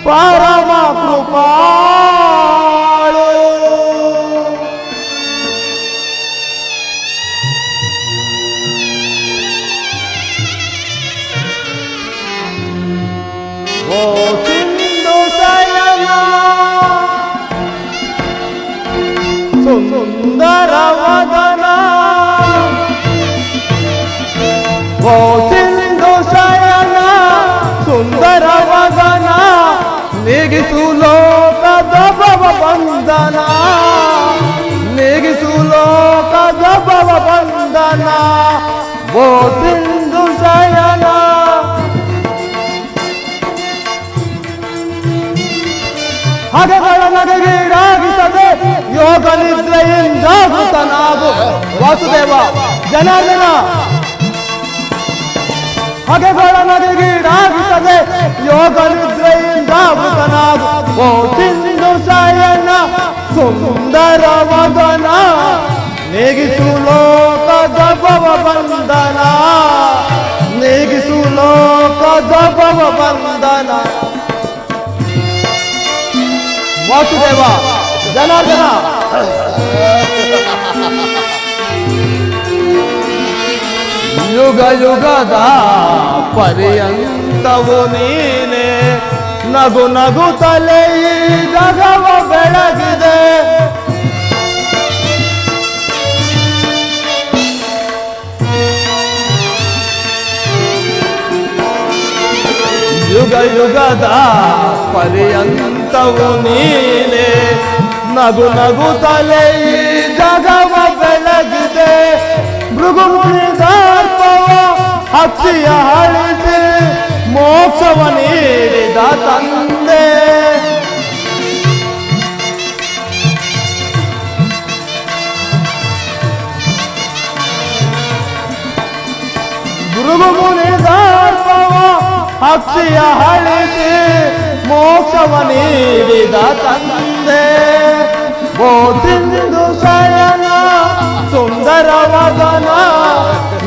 ಪರಮ ಕೃಪಾಳು. ಓ ಸಿಂಧು ಶಯನ ಸುಂದರ ವದನ, ಓ ಸಿಂಧು ಶಯನ ಸುಂದರ ವದನ, ನೀಗಿಸು ಲೋಕದ ಭವ ಬಂಧನ, ನೀಗಿಸು ಲೋಕದ ಭವ ಬಂಧನ. ಓ ಸಿಂಧು ಶಯನ ಹಗೆಗಳ ನಗೆಗೀಡಾಗಿಸದೆ ಯೋಗ ನಿದ್ರೆಯಿಂದ ಜಾಗೃತನಾಗು. ವಾಸುದೇವ ಜನಾರ್ದನ, ಹಗೆಗಳ ನಗೆಗೀಡಾಗಿಸದೆ ಯೋಗ ನಿದ್ರೆಯಿಂದ ಜಾಗೃತನಾಗು. ಓ ಸಿಂಧು ಶಯನ ಸುಂದರ ವದನ, ನೀಗಿಸು ಲೋಕದ ಭವ ಬಂಧನ. ಭವ ಬಂಧನ. ವಾಸುದೇವ, ಜನಾರ್ದನ, ಯುಗ ಯುಗದ ಪರ್ಯಂತವು ನೀನೆ, ನಗು ನಗು ತಲೆ ಈ ಜಗವ ಬೆಳಗಿದೆ. ಯುಗ ಯುಗದ ಪರ್ಯಂತವು ನೀನೆ, ನಗು ನಗು ತಲೆ ಈ ಜಗವ ಬೆಳಗಿದೆ. ಭೃಗು ಮುನಿದಾರ್ಪವ ಹಕ್ಕಿಯ ಹಳಿಸಿ ಮೋಕ್ಷವ ನೀಡಿದ ತಂದೆ. ಭೃಗು ಮುನಿದಾರ್ಪವ ಹಕ್ಕಿಯ ಹಳಿಸಿ ಮೋಕ್ಷವ ನೀಡಿದ ತಂದೆ. ಓ ಸಿಂಧು ಶಯನ ಸುಂದರ ವದನ,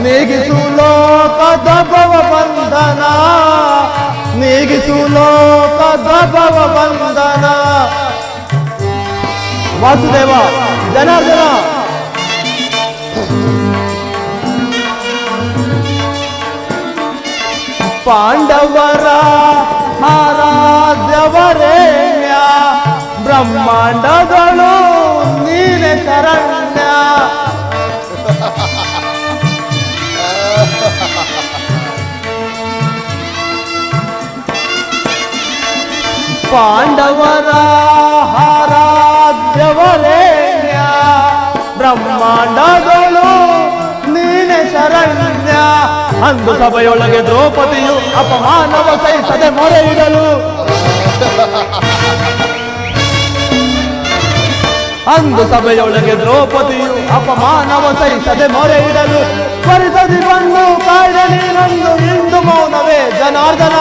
ನೀಗಿಸು ಲೋಕದ ಭವ ಬಂಧನ, ನೀಗಿಸು ಲೋಕದ ಭವ ಬಂಧನ. ವಾಸುದೇವ, ಜನಾರ್ದನ, ಪಾಂಡವರ ಆರಾಧ್ಯವರೇಣ್ಯ, ಬ್ರಹ್ಮಾಂಡಗಳು ನೀನೆ ಶರಣ್ಯ. ಪಾಂಡವರ ಆರಾಧ್ಯವರೇಣ್ಯ, ಬ್ರಹ್ಮಾಂಡಗಳು ನೀನೆ ಶರಣ್ಯ. ಅಂದು ಸಭೆಯೊಳಗೆ ದ್ರೌಪದಿಯು ಅಪಮಾನವ ಸಹಿಸದೆ ಮೊರೆ ಇಡಲು, ಅಂದು ಸಭೆಯೊಳಗೆ ದ್ರೌಪದಿಯು ಅಪಮಾನವ ಸಹಿಸದೆ ಮೊರೆ ಇಡಲು, ಪರಿಸದಿ ಬಂದು ಕಾಯ್ದ ನೀನೊಂದು ಇಂದು ಮೌನವೇ ಜನಾರ್ದನ.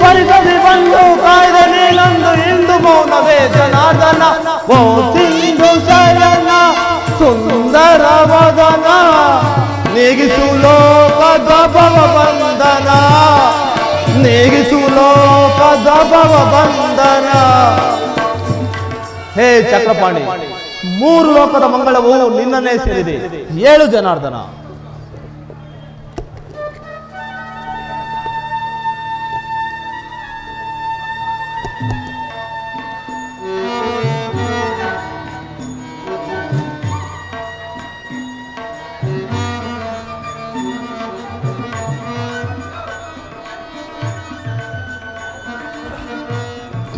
ಪರಿಸದಿ ಬಂದು ಕಾಯ್ದ ನೀನೊಂದು ಇಂದು ಮೌನವೇ ಜನಾರ್ದನ. ಓ ಸಿಂಧು ಶಯನ ಸುಂದರ ವದನ, ನೀಗಿಸು ಲೋಕದ ಭವ ಬಂಧನ, ನೀಗಿಸು ಲೋಕದ ಭವ ಬಂಧನ. ಹೇ ಚಕ್ರಪಾಣಿ, ಮೂರು ಲೋಕದ ಮಂಗಳವು ನಿನ್ನನ್ನೇ ಸೇರಿದೆ. ಏಳು ಜನಾರ್ದನ.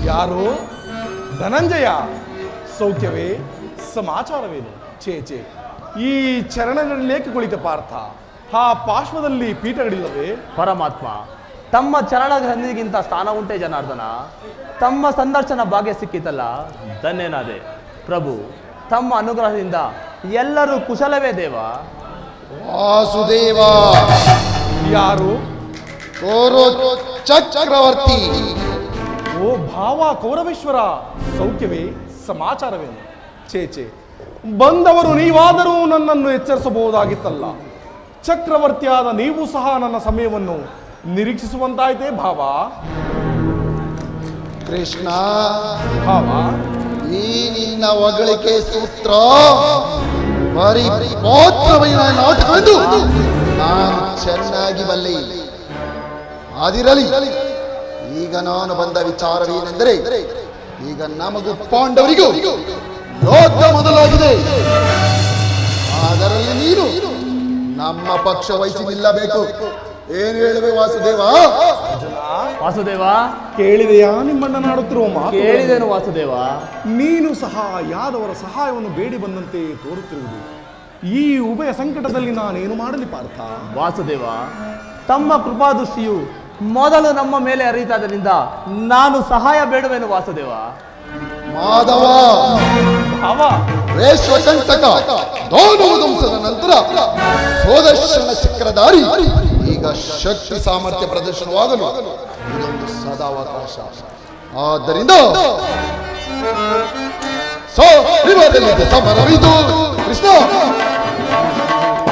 ಯಾರು? ಧನಂಜಯ, ಸೌಖ್ಯವೇ? ಸಮಾಚಾರವೇನು? ಚೇಚೆ, ಈ ಚರಣಗಳಿಲೇಕೆ ಕುಳಿತ ಪಾರ್ಥ? ಆ ಪಾರ್ಶ್ವದಲ್ಲಿ ಪೀಠಗಳಿಲ್ಲವೇ? ಪರಮಾತ್ಮ, ತಮ್ಮ ಚರಣಗಳಿಗಿಂತ ಸ್ಥಾನ ಉಂಟೆ ಜನಾರ್ದನ. ತಮ್ಮ ಸಂದರ್ಶನ ಭಾಗ್ಯ ಸಿಕ್ಕಿತಲ್ಲ, ಧನ್ಯನಾದೆ ಪ್ರಭು. ತಮ್ಮ ಅನುಗ್ರಹದಿಂದ ಎಲ್ಲರೂ ಕುಶಲವೇ ದೇವ. ವಾಸುದೇವ, ಯಾರು? ಕೋರೋ ಚಕ್ರವರ್ತಿ. ಓ ಭಾವ ಕೌರವೇಶ್ವರ, ಸೌಖ್ಯವೇ? ಸಮಾಚಾರವೇನು? ಚೇಚೆ, ಬಂದವರು ನೀವಾದರೂ ನನ್ನನ್ನು ಎಚ್ಚರಿಸಬಹುದಾಗಿತ್ತಲ್ಲ. ಚಕ್ರವರ್ತಿಯಾದ ನೀವು ಸಹ ನನ್ನ ಸಮಯವನ್ನು ನಿರೀಕ್ಷಿಸುವಂತಾಯ್ತೇ ಭಾವ. ಕೃಷ್ಣ, ಭಾವ, ಈ ನಿನ್ನ ಹೊಗಳಿಕೆ ಸೂತ್ರ ಬರೀ ಪೋತ್ರమైన ನಾಟಕವೆಂದು ನಾನು ಚೆನ್ನಾಗಿ ಬಲ್ಲೆ. ಆದಿರಲಿ, ಈಗ ನಾನು ಬಂದ ವಿಚಾರವೇನೆಂದರೆ, ಈಗ ನಮಗೂ ಪಾಂಡವರಿಗೂ ಯುದ್ಧ ಮೊದಲಾಗಿದೆ. ಅದರಲ್ಲಿ ನೀನು ನಮ್ಮ ಪಕ್ಷ ವಹಿಸಿ ನಿಲ್ಲಬೇಕು. ಏನು ಹೇಳುವೆ ವಾಸುದೇವ? ವಾಸುದೇವ, ಕೇಳಿದೆಯಾ ನಿಮ್ಮಣ್ಣನಾಡುತ್ತಿರುವ ಮಾತು? ಕೇಳಿದೇನು ವಾಸುದೇವ. ನೀನು ಸಹ ಯಾದವರ ಸಹಾಯವನ್ನು ಬೇಡಿ ಬಂದಂತೆ ತೋರುತ್ತಿರುವುದು. ಈ ಉಭಯ ಸಂಕಟದಲ್ಲಿ ನಾನೇನು ಮಾಡಲಿ ಪಾರ್ಥ? ವಾಸುದೇವ, ತಮ್ಮ ಕೃಪಾದೃಷ್ಟಿಯು ಮೊದಲು ನಮ್ಮ ಮೇಲೆ ಅರಿತಾದ್ದರಿಂದ ನಾನು ಸಹಾಯ ಬೇಡುವೆನು ವಾಸುದೇವ. ಮಾಧವ, ಭಾವ, ರೇಶ್ವಕಂಟಕ ವಂಶದ ನಂತರ ಸೋದರ್ಶನ ಚಕ್ರಧಾರಿ ಈಗ ಶಕ್ತಿ ಸಾಮರ್ಥ್ಯ ಪ್ರದರ್ಶನವಾಗಲು ಇದೊಂದು ಸದಾವಕಾಶ. ಆದ್ದರಿಂದ ಇವರಲ್ಲಿ ಸಮರವಿದು. ಕೃಷ್ಣ,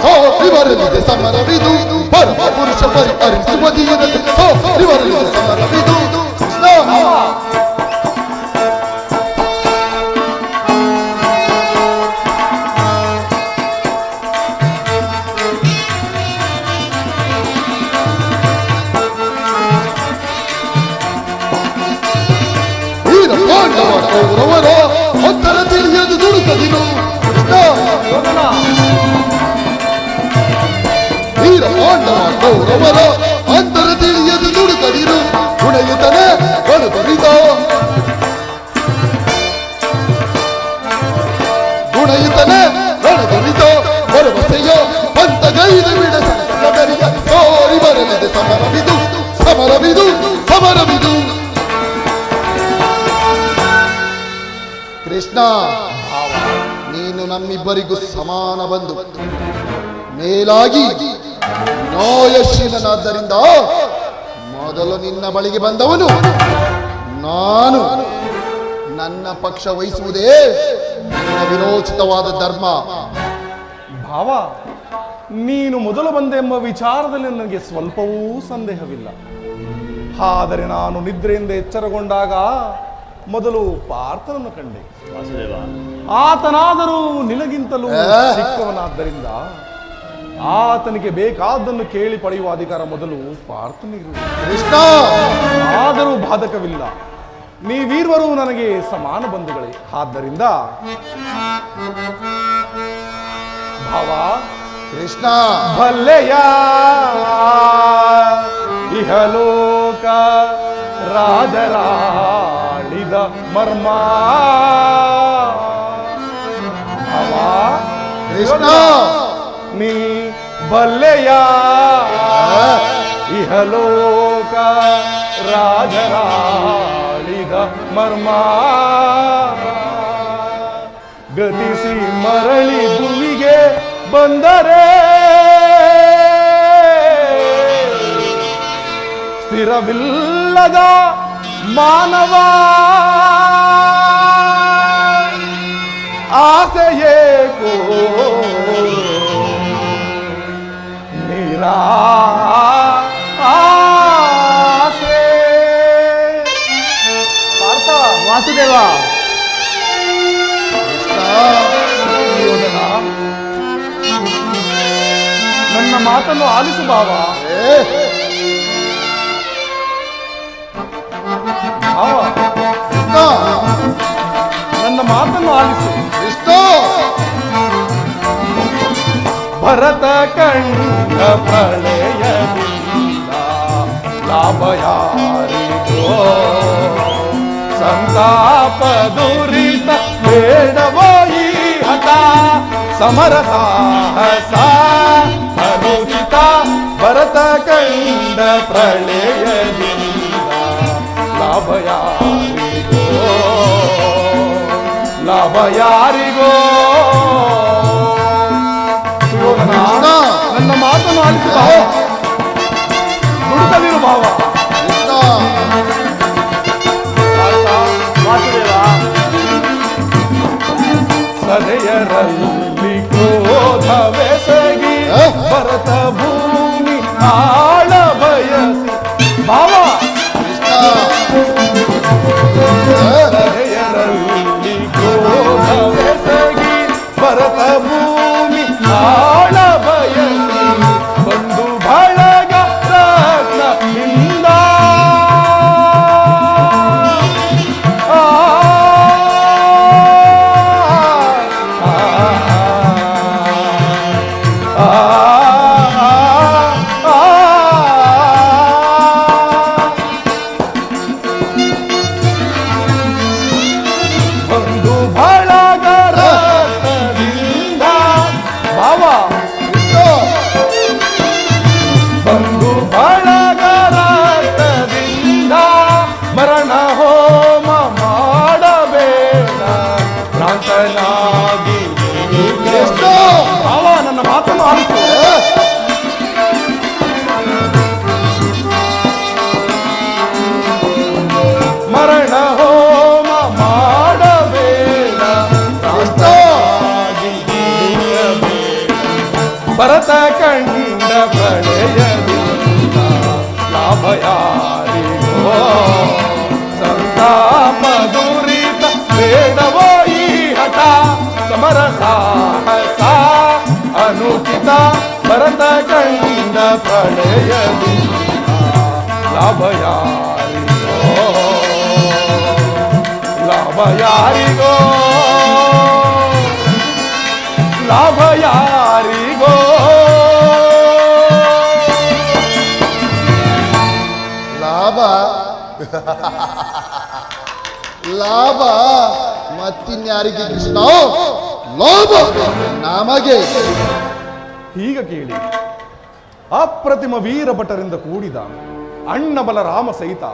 ಸಾರಿ ಬರಲಿದೆ ಸಮರವಿದು ಪರಮ ಪುರುಷ ಪರಿಹರಿಸುವ ಧೀರತೆ ಸಾರಿ ಬರಲಿದೆ ಸಮರವಿದು ಕೃಷ್ಣ ಕೌರವರ ಅಂತರ ತಿಳಿಯದು ದುಡುಕದಿರು ಕೃಷ್ಣ ವೀರ ಪಾಂಡವ ಕೌರವರ ಅಂತರ ತಿಳಿಯದು ದುಡುಕದಿರು ಗುಣಯುತನೆ ಬರುತ್ತರಿತ ಗುಣಯುತನೆ ಬರುತ್ತರಿತ ಭರವಸೆಯ ಪಂತಗೈದ ಬಿಡ ಸಂಕಟದರಿಯ ಸಾರಿ ಬರಲಿದೆ ಸಮರವಿದು ಸಮರವಿದು ಸಮರವಿದು ಕೃಷ್ಣ ನೀನು ನಮ್ಮಿಬ್ಬರಿಗೂ ಸಮಾನ ಬಂಧು ಮೇಲಾಗಿ ನ್ಯಾಯಶೀಲನಾದ್ದರಿಂದ ಮೊದಲು ನಿನ್ನ ಬಳಿಗೆ ಬಂದವನು ನಾನು ನನ್ನ ಪಕ್ಷ ವಹಿಸುವುದೇ ನನ್ನ ವಿರೋಚಿತವಾದ ಧರ್ಮ ಭಾವ ನೀನು ಮೊದಲು ಬಂದೆಂಬ ವಿಚಾರದಲ್ಲಿ ನನಗೆ ಸ್ವಲ್ಪವೂ ಸಂದೇಹವಿಲ್ಲ. ಆದರೆ ನಾನು ನಿದ್ರೆಯಿಂದ ಎಚ್ಚರಗೊಂಡಾಗ ಮೊದಲು ಪಾರ್ಥನನ್ನು ಕಂಡೆ. ಆತನಾದರೂ ನಿನಗಿಂತಲೂ ಚಿಕ್ಕವನಾದ್ದರಿಂದ ಆತನಿಗೆ ಬೇಕಾದ್ದನ್ನು ಕೇಳಿ ಪಡೆಯುವ ಅಧಿಕಾರ ಮೊದಲು ಪಾರ್ಥನಿಗಿರುವುದು. ಆದರೂ ಬಾಧಕವಿಲ್ಲ, ನೀವೀರ್ವರು ನನಗೆ ಸಮಾನ ಬಂಧುಗಳೇ. ಆದ್ದರಿಂದ ಭಾವ ಕೃಷ್ಣ ಭಲ್ಲೆಯ ಇಹಲೋಕ ರಾಜರಾಳಿದ ಮರ್ಮ ಭಾವ ಕೃಷ್ಣ ನೀ ಬಲ್ಲೆಯ ಇಹಲೋಕ ರಾಜರಾಳಿದ ಮರ್ಮ ಗತಿಸಿ ಮರಳಿ ಭೂಮಿಗೆ ಬಂದರೆ ಸ್ಥಿರವಿಲ್ಲದ ಮಾನವ ಆಸೆಯೇಕೋ ನಿರಾಸೆ. ಪಾರ್ಥ ವಾಸುದೇವ ಯೋಧನ, ನನ್ನ ಮಾತನ್ನು ಆಲಿಸು ಭಾವ. ಭಾವ ನನ್ನ ಮಾತನ್ನು ಆಲಿಸು. ಭರತ ಕಂಡ ಪ್ರಳಯದಿಂದ ಲಾಭ ಯಾರಿಗೋ, ಸಂತಾಪ ದುರಿತ ಬೇಡವೋ ಈ ಹಠ, ಸಮರ ಸಾಹಸ ಅನುಚಿತ. ಭರತ ಕಂಡ ಪ್ರಳಯದಿಂದ ಲಾಭ ಯಾರಿಗೋ, ಲಾಭ ಯಾರಿಗೋ. ನನ್ನ ಮಾತನ್ನು ಆಲಿಸಿ ಭಾವ, ನುಡಿತಲಿರು ಭಾವ. ವಾಸುದೇವ ಸದೆಯರಲ್ಲಿ ಕ್ರೋಧವೆಸಗಿ ಭರತ ಭೂಮಿ ಆಳ ಬಯಸಿ ಭಾವ. ಸದೆಯರಲ್ಲಿ ಕ್ರೋಧವೆಸಗಿ ಭರತ ಭೂಮಿ ಆಳ ಬಯಸಿ ಬಂದು ಬಳಗ ರತ್ನದಿಂದ ಬಂದು ಬಳಗ ರತ್ನದಿಂದ ಭಾವ. ಬಂದು ಬಳಗ ಭರತ ಕಂಡ ಪ್ರಳಯದಿ ಲಾಭ ಯಾರಿಗೋ ಲಾಭ ಯಾರಿಗೋ ಲಾಭ ಯಾರಿಗೋ ಲಾಭ ಲಾಭ ಮತ್ತಿನ್ಯಾರಿಗೆ ಕೃಷ್ಣ? ಲಾಭ ನಮಗೆ. ಈಗ ಕೇಳಿ, ಅಪ್ರತಿಮ ವೀರ ಭಟರಿಂದ ಕೂಡಿದ ಅಣ್ಣ ಬಲರಾಮ ಸಹಿತ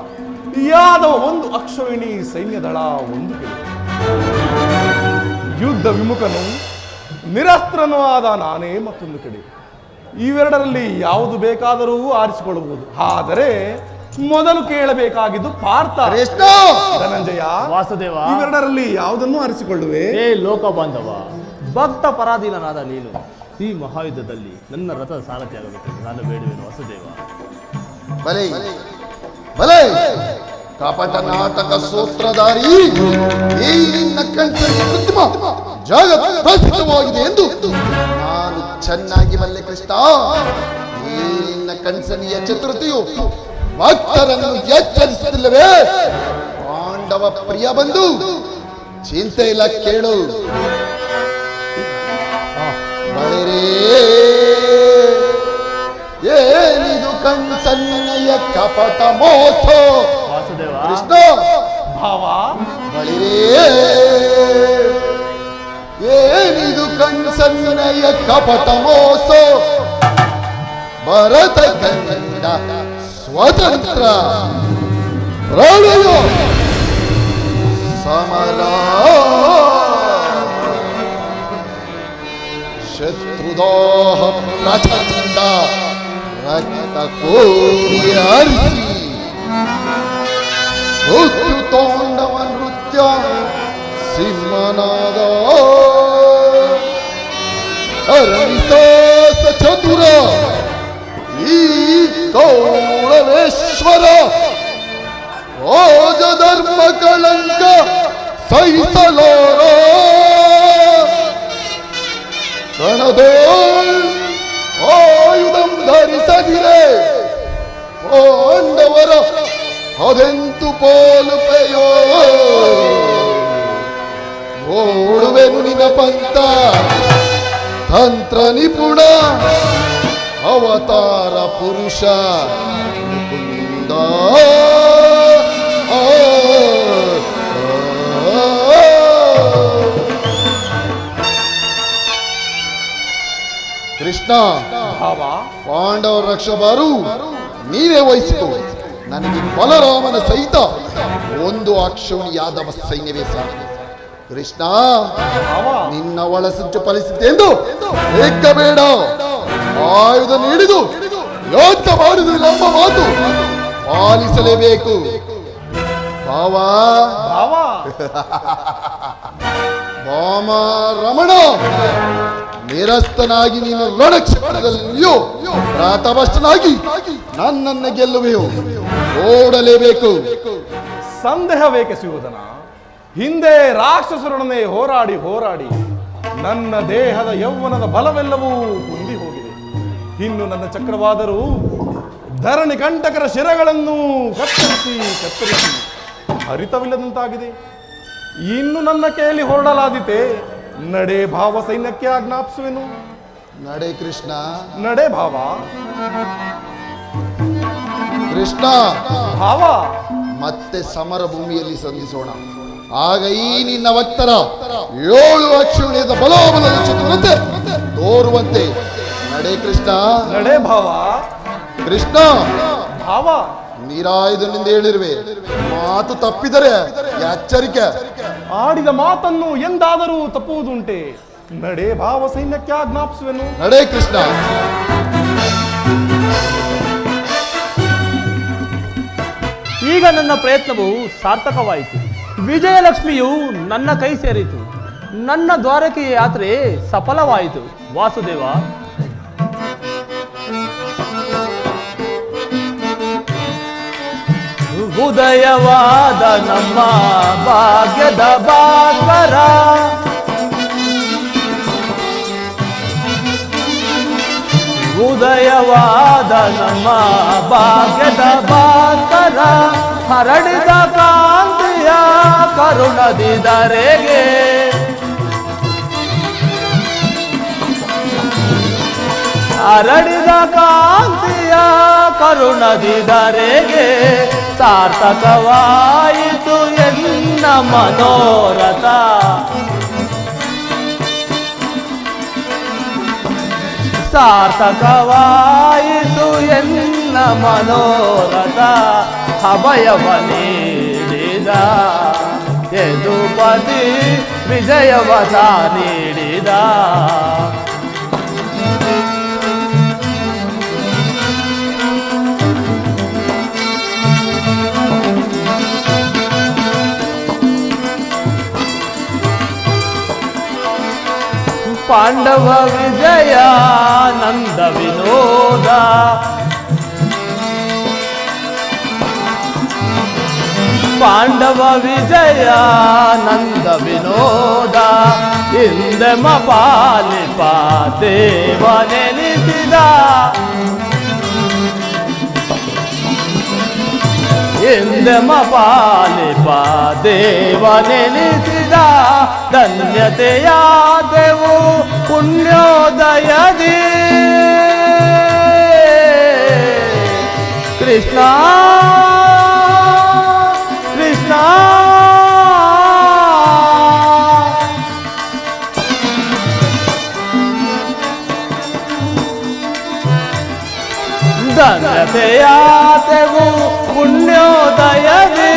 ಯಾದವ ಒಂದು ಅಕ್ಷೋಹಿಣಿ ಸೈನ್ಯದಳ ಒಂದು ಕಡೆ, ಯುದ್ಧ ವಿಮುಖನು ನಿರಸ್ತ್ರನೂ ಆದ ನಾನೇ ಮತ್ತೊಂದು ಕಡೆ. ಇವೆರಡರಲ್ಲಿ ಯಾವುದು ಬೇಕಾದರೂ ಆರಿಸಿಕೊಳ್ಳಬಹುದು. ಆದರೆ ಮೊದಲು ಕೇಳಬೇಕಾಗಿದ್ದು ಪಾರ್ಥ. ಕೃಷ್ಣ ಧನಂಜಯ, ವಾಸುದೇವ, ಇವೆರಡರಲ್ಲಿ ಯಾವುದನ್ನು ಆರಿಸಿಕೊಳ್ಳುವೆ? ಹೇ ಲೋಕ ಬಾಂಧವ, ಭಕ್ತ ಪರಾಧೀನನಾದ ನೀನು ಈ ಮಹಾಯುದ್ಧದಲ್ಲಿ ನನ್ನ ರಥದ ಸಾರಥಿಯಾಗಬೇಕು ನಾನು ಬೇಡುವೆನು ವಾಸುದೇವ. ಬಲೆ ಬಲೆ ಕಪಟ ನಾಟಕ ಸೂತ್ರಧಾರಿ, ಈ ನಿನ್ನ ಕಣ್ಸಲ್ಲಿ ಕೃತ್ರಿಮ ಜಾಗತಿಕವಾಗಿದೆ ಎಂದು ನಾನು ಚೆನ್ನಾಗಿ ಬಲ್ಲೆ ಕೃಷ್ಣ. ಈ ನಿನ್ನ ಕಣ್ಸನಿಯ ಚತುರತೆಯು ಭಕ್ತರನ್ನು ಎಚ್ಚರಿಸುತ್ತಿಲ್ಲವೇ? ಪಾಂಡವ ಪ್ರಿಯ ಬಂಧು, ಚಿಂತೆ ಇಲ್ಲ ಕೇಳು. ಬಳಿರೇ ಏನಿದು ಕಣ್ಸನ್ನಯ ಕಪಟ ಮೋಸ? ವಾಸುದೇವ, ಕೃಷ್ಣ ಭಾವ, ಬಳಿರೇ ಏನಿದು ಕಣ್ಸನ್ನಯ ಕಪಟ ಮೋಸ? ಭರತ ಕಂಡ ಸ್ವತಂತ್ರ ಪ್ರಳಯ ಸಮರ ಶತ್ರುದಾಹ ಪ್ರಚಂಡ ರಕ್ತ ಕೋರಿ ಹರಿಸಿ ಮೃತ್ಯುತಾಂಡವ ನೃತ್ಯ ಸಿಂಹನಾದ ಅರವಿಸಾಸ ಚತುರ ಈ ಕೌಳವೇಶ್ವರ ರಾಜಧರ್ಮ ಕಳಂಕ ಸಹಿಸಲಾರ ರಣದೋಳ್ ಆಯುಧಂ ಧರಿಸದಿರೆ ಪಾಂಡವರ ಅದೆಂತು ಪೋಲುಪೆಯೋ ಓಡುವೆನು ನಿನ ಪಂಥ ತಂತ್ರ ನಿಪುಣ ಅವತಾರ ಪುರುಷ ಮುಕುಂದ. ಕೃಷ್ಣ, ಭಾವ, ಪಾಂಡವರ ರಕ್ಷಬಾರು ನೀನೇ ವಹಿಸಿತು. ನನಗೆ ಬಲರಾಮನ ಸಹಿತ ಒಂದು ಅಕ್ಷೋಣಿ ಯಾದವ ಸೈನ್ಯವೇ ಸಾಕು. ಕೃಷ್ಣ, ಭಾವ, ನಿನ್ನ ಒಳಸಂಚು ಫಲಿಸಿದ್ದೆಂದು ಬೇಡ. ಆಯುಧ ನೀಡಿದು ಯೋಚನೆ ಮಾಡುವುದು ನಮ್ಮ ಮಾತು ಪಾಲಿಸಲೇಬೇಕು. ಭಾವ ಭಾವ, ವಾಮ ರಮಣ, ನಿರಸ್ತನಾಗಿ ನೀನು ರಣಕ್ಷೇತ್ರದಲ್ಲಿಯೋ ಪ್ರಾತಭಷ್ಟನಾಗಿ ನನ್ನನ್ನು ಗೆಲ್ಲುವೆಯೋ ಓಡಲೇಬೇಕು. ಸಂದೇಹವೇಕೆ ಸಿಗುವುದನ? ಹಿಂದೆ ರಾಕ್ಷಸರೊಡನೆ ಹೋರಾಡಿ ನನ್ನ ದೇಹದ ಯೌವನದ ಬಲವೆಲ್ಲವೂ ಕುಂದಿ ಹೋಗಿದೆ. ಇನ್ನು ನನ್ನ ಚಕ್ರವಾದರೂ ಧರಣಿ ಕಂಟಕರ ಶಿರಗಳನ್ನು ಕತ್ತರಿಸಿ ಹರಿತವಿಲ್ಲದಂತಾಗಿದೆ. ಇನ್ನು ನನ್ನ ಕೈಯಲ್ಲಿ ಹೊರಡಲಾದೀತೆ. ನಡೆ ಭಾವ, ಸೈನ್ಯಕ್ಕೆ ಆಜ್ಞಾಪಿಸುವೆನು. ನಡೆ ಕೃಷ್ಣ, ನಡೆ ಭಾವ. ಕೃಷ್ಣ, ಭಾವ, ಮತ್ತೆ ಸಮರ ಭೂಮಿಯಲ್ಲಿ ಸಂಧಿಸೋಣ. ಆಗ ಈ ನಿನ್ನ ಭಕ್ತರ 7 ಅಕ್ಷೋಣಿಯದ ಬಲೋಬಲದ ಚತುರತೆ ತೋರುವಂತೆ. ನಡೆ ಕೃಷ್ಣ, ನಡೆ ಭಾವ. ಕೃಷ್ಣ, ಭಾವ, ನೀರಾಯುಧನಿಂದ ಹೇಳಿರುವೆ, ಮಾತು ತಪ್ಪಿದರೆ ಎಚ್ಚರಿಕೆ. ಆಡಿದ ಮಾತನ್ನು ಎಂದಾದರೂ ತಪ್ಪುವುದುಂಟೆ? ನಡೆ ಭಾವ, ಸೈನ್ಯಕ್ಕೆ ಆಜ್ಞಾಪಿಸುವೆನು. ನಡೆ ಕೃಷ್ಣ. ಈಗ ನನ್ನ ಪ್ರಯತ್ನವು ಸಾರ್ಥಕವಾಯಿತು. ವಿಜಯಲಕ್ಷ್ಮಿಯು ನನ್ನ ಕೈ ಸೇರಿತು. ನನ್ನ ದ್ವಾರಕೆಯ ಯಾತ್ರೆ ಸಫಲವಾಯಿತು. ವಾಸುದೇವ, ಉದಯವಾದ ನಮ್ಮ ಭಾಗ್ಯದ ಭಾಸ್ಕರ ಉದಯವಾದ ನಮ್ಮ ಭಾಗ್ಯದ ಭಾಸ್ಕರ ಹರಡಿದ ಕಾಂತಿಯ ಕರುಣದಿದರೆಗೆ ಹರಡಿದ ಕಾಂತಿಯ ಕರುಣದಿದರೆಗೆ ಸಾರ್ಥಕವಾಯಿತು ಎನ್ನ ಮನೋರಥ ಸಾರ್ಥಕವಾಯಿತು ಎನ್ನ ಮನೋರಥ ಅಭಯವ ನೀಡಿದ ಯದುಪತಿ ವಿಜಯವತ ನೀಡಿದ ಪಾಂಡವ ವಿಜಯ ನಂದ ವಿನೋದ ಪಾಂಡವ ವಿಜಯ ನಂದ ವಿನೋದ ಹಿಂದೆಮ ಪಾಲಿಪ ದೇವ ನೆನೆಸಿದ ಹಿಂದೆಮ ಪಾಲಿಪ ದೇವ ನೆನೆಸಿದ ಧನ್ಯತೆಯಾದೆವು ಪುಣ್ಯೋದಯದಿ ಕೃಷ್ಣ ಕೃಷ್ಣ ಧನ್ಯತೆಯಾದೆವು ಪುಣ್ಯೋದಯದಿ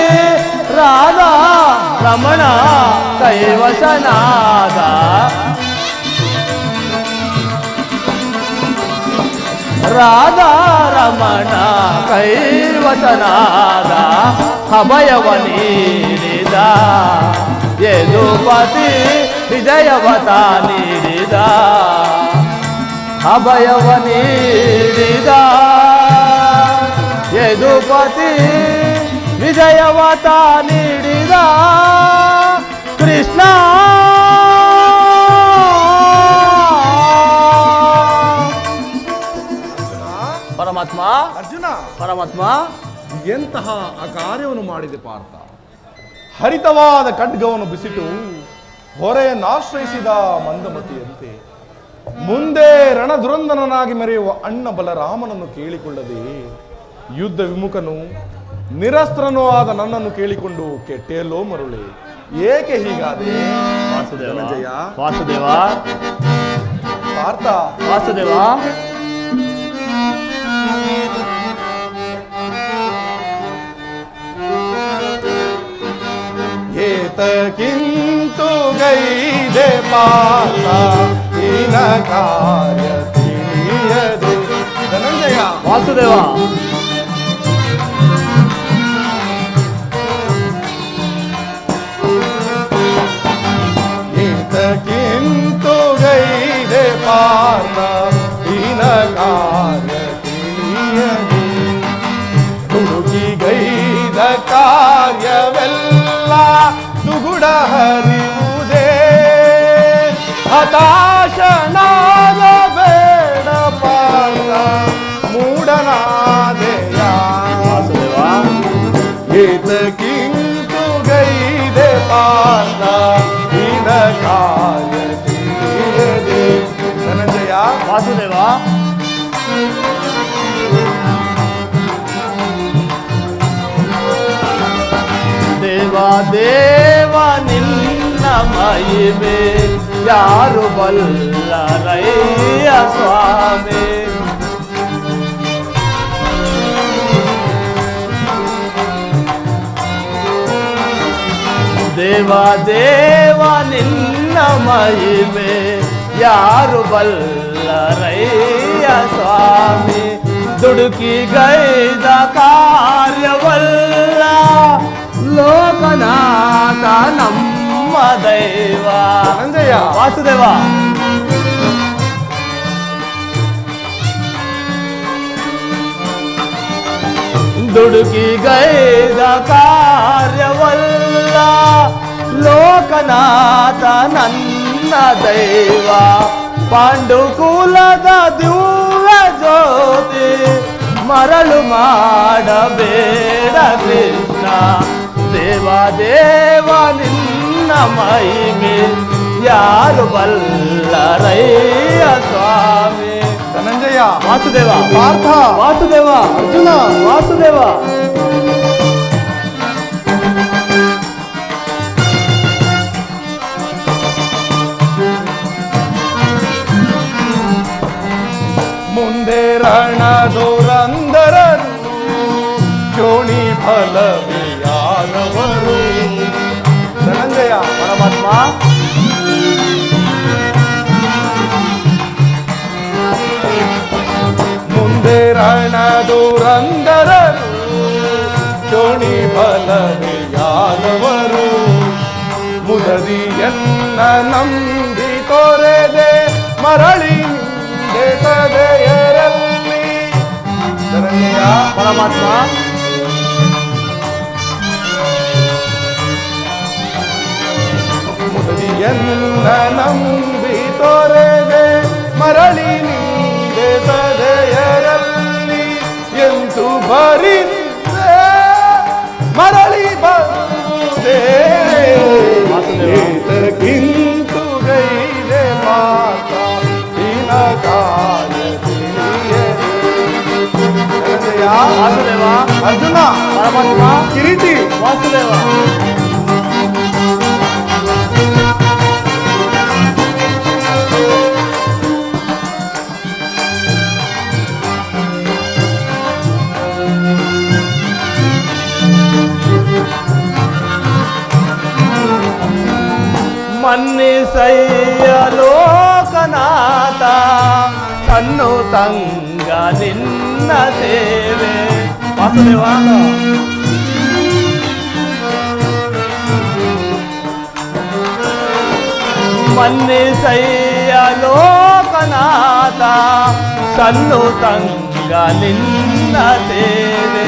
ರಾಧಾ ರಮಣ ಕೈವಶನಾದ ರಾಧಾ ರಮಣ ಕೈವಶನಾದ ಅಭಯವ ನೀಡಿದ ಯದುಪತಿ ವಿಜಯವತ ನೀಡಿದ ಅಭಯವ ನೀಡಿದ ಯದುಪತಿ ವಿಜಯವತ ನೀಡಿದ ಕೃಷ್ಣ ಪರಮಾತ್ಮ ಅರ್ಜುನ, ಪರಮಾತ್ಮ ಎಂತಹ ಆ ಕಾರ್ಯವನ್ನು ಮಾಡಿದೆ ಪಾರ್ಥ. ಹರಿತವಾದ ಖಡ್ಗವನ್ನು ಬಿಸಿಟು ಹೊರೆಯನ್ನಾಶ್ರಯಿಸಿದ ಮಂದಮತಿಯಂತೆ ಮುಂದೆ ರಣದುರಂದನನಾಗಿ ಮೆರೆಯುವ ಅಣ್ಣ ಬಲರಾಮನನ್ನು ಕೇಳಿಕೊಳ್ಳದೆ ಯುದ್ಧ ವಿಮುಖನು ನಿರಸ್ತ್ರನೂ ಆದ ನನ್ನನ್ನು ಕೇಳಿಕೊಂಡು ಕೆಟ್ಟೆಯಲ್ಲೋ ಮರುಳೆ. ಏಕೆ ಹೀಗಾದೆ ಧನಂಜಯ? ವಾಸುದೇವ ಪಾರ್ಥ, ವಾಸುದೇವ ಏತಕ್ಕಿಂತು ಗೈದೆ ಪಾರ್ಥ ಹೀನ ಕಾರ್ಯ ತಿಳಿಯದೆ. ಧನಂಜಯ, ವಾಸುದೇವ ಏತಕ್ಕಿಂತು ಗೈದೆ ಪಾರ್ಥ ಹೀನ ಕಾರ್ಯ ತಿಳಿಯದೆ. ಹುಡುಗಿ ಗೈದ ಕಾರ್ಯವೆಲ್ಲ ದುಗುಡ ಹರಿಯುವುದೇ. ಹತಾಶನಾದ ಬೇಡ ಪಾರ್ಥ ಮೂಢನಾದೆಯ. ಏತಕ್ಕಿಂತು ಗೈದೆ ಪಾರ್ಥ ಹೀನ ಕಾರ್ಯ ತಿಳಿಯದೆ. ಧನಂಜಯ, ವಾಸುದೇವ ದೇವ ದೇವ ನಿನ್ನ ಮಹಿಮೆ ಯಾರು ಬಲ್ಲರಯ್ಯ ಸ್ವಾಮಿ. ದೇವ ದೇವ ನಿನ್ನ ಮಹಿಮೆ ಯಾರು ಬಲ್ಲರಯ್ಯ ಸ್ವಾಮಿ. ದುಡುಕಿ ಗೈದ ಕಾರ್ಯವಲ್ಲ ಲೋಕನಾಥ ನಮ್ಮ ದೈವ. ಧನಂಜಯ, ವಾಸುದೇವ ದುಡುಕಿ ಗೈದ ಕಾರ್ಯವಲ್ಲ ಲೋಕನಾಥ ನನ್ನ ದೈವ. ಪಾಂಡುಕುಲದ ದಿವ್ಯ ಜ್ಯೋತಿ ಮರಳು ಮಾಡಬೇಡ ಕೃಷ್ಣ ದೇವ ದೇವ ನಿನ್ನ ಮಹಿಮೆ ಯಾರು ಬಲ್ಲರಯ್ಯ ಸ್ವಾಮಿ. ಧನಂಜಯ, ವಾಸುದೇವ, ಪಾರ್ಥ, ವಾಸುದೇವ, ಅರ್ಜುನ, ವಾಸುದೇವ. ಮುಂದೆ ರಣದುರಂದರರು ಜೋಣಿ ಫಲವಿಯಾದವರು. ಧನಂಜಯ, ಪರಮಾತ್ಮ, ಮುಂದೆ ರಣದುರಂದರರು ಜೋಣಿ ಫಲವಿಯಾದವರು. ಮುದದಿಯನ್ನ ನಂಬಿ ತೊರೆದೆ ಮರಳಿ ಸದೆಯರಲ್ಲಿ. ಧನಂಜಯ, ಪರಮಾತ್ಮ, ಮುದದಿಯನ್ನ ನಂಬಿ ತೊರೆದೆ ಮರಳಿ ನಿಂದೆ ಸದೆಯರಲ್ಲಿ. ಎಂತು ಭರಿಸಿದೆ ಮರಳಿ ಬರುವುದೇ ಕಿಂತು ಗೈದೆ ಮಾತ ವಾಸುದೇವ, ಅರ್ಜುನ, ಪರಮಾತ್ಮ, ಕಿರೀಟಿ, ವಾಸುದೇವ. ಮನ್ನಿಸಯ್ಯ ಲೋಕನಾಥ ತನ್ನು ತಂಗ ನಿನ್ನ ಸೇವೆ. ವಾಸುದೇವ, ಮನ್ನಿಸಯ್ಯ ಲೋಕನಾಥ ತನ್ನು ತಂಗ ನಿನ್ನ ಸೇವೆ.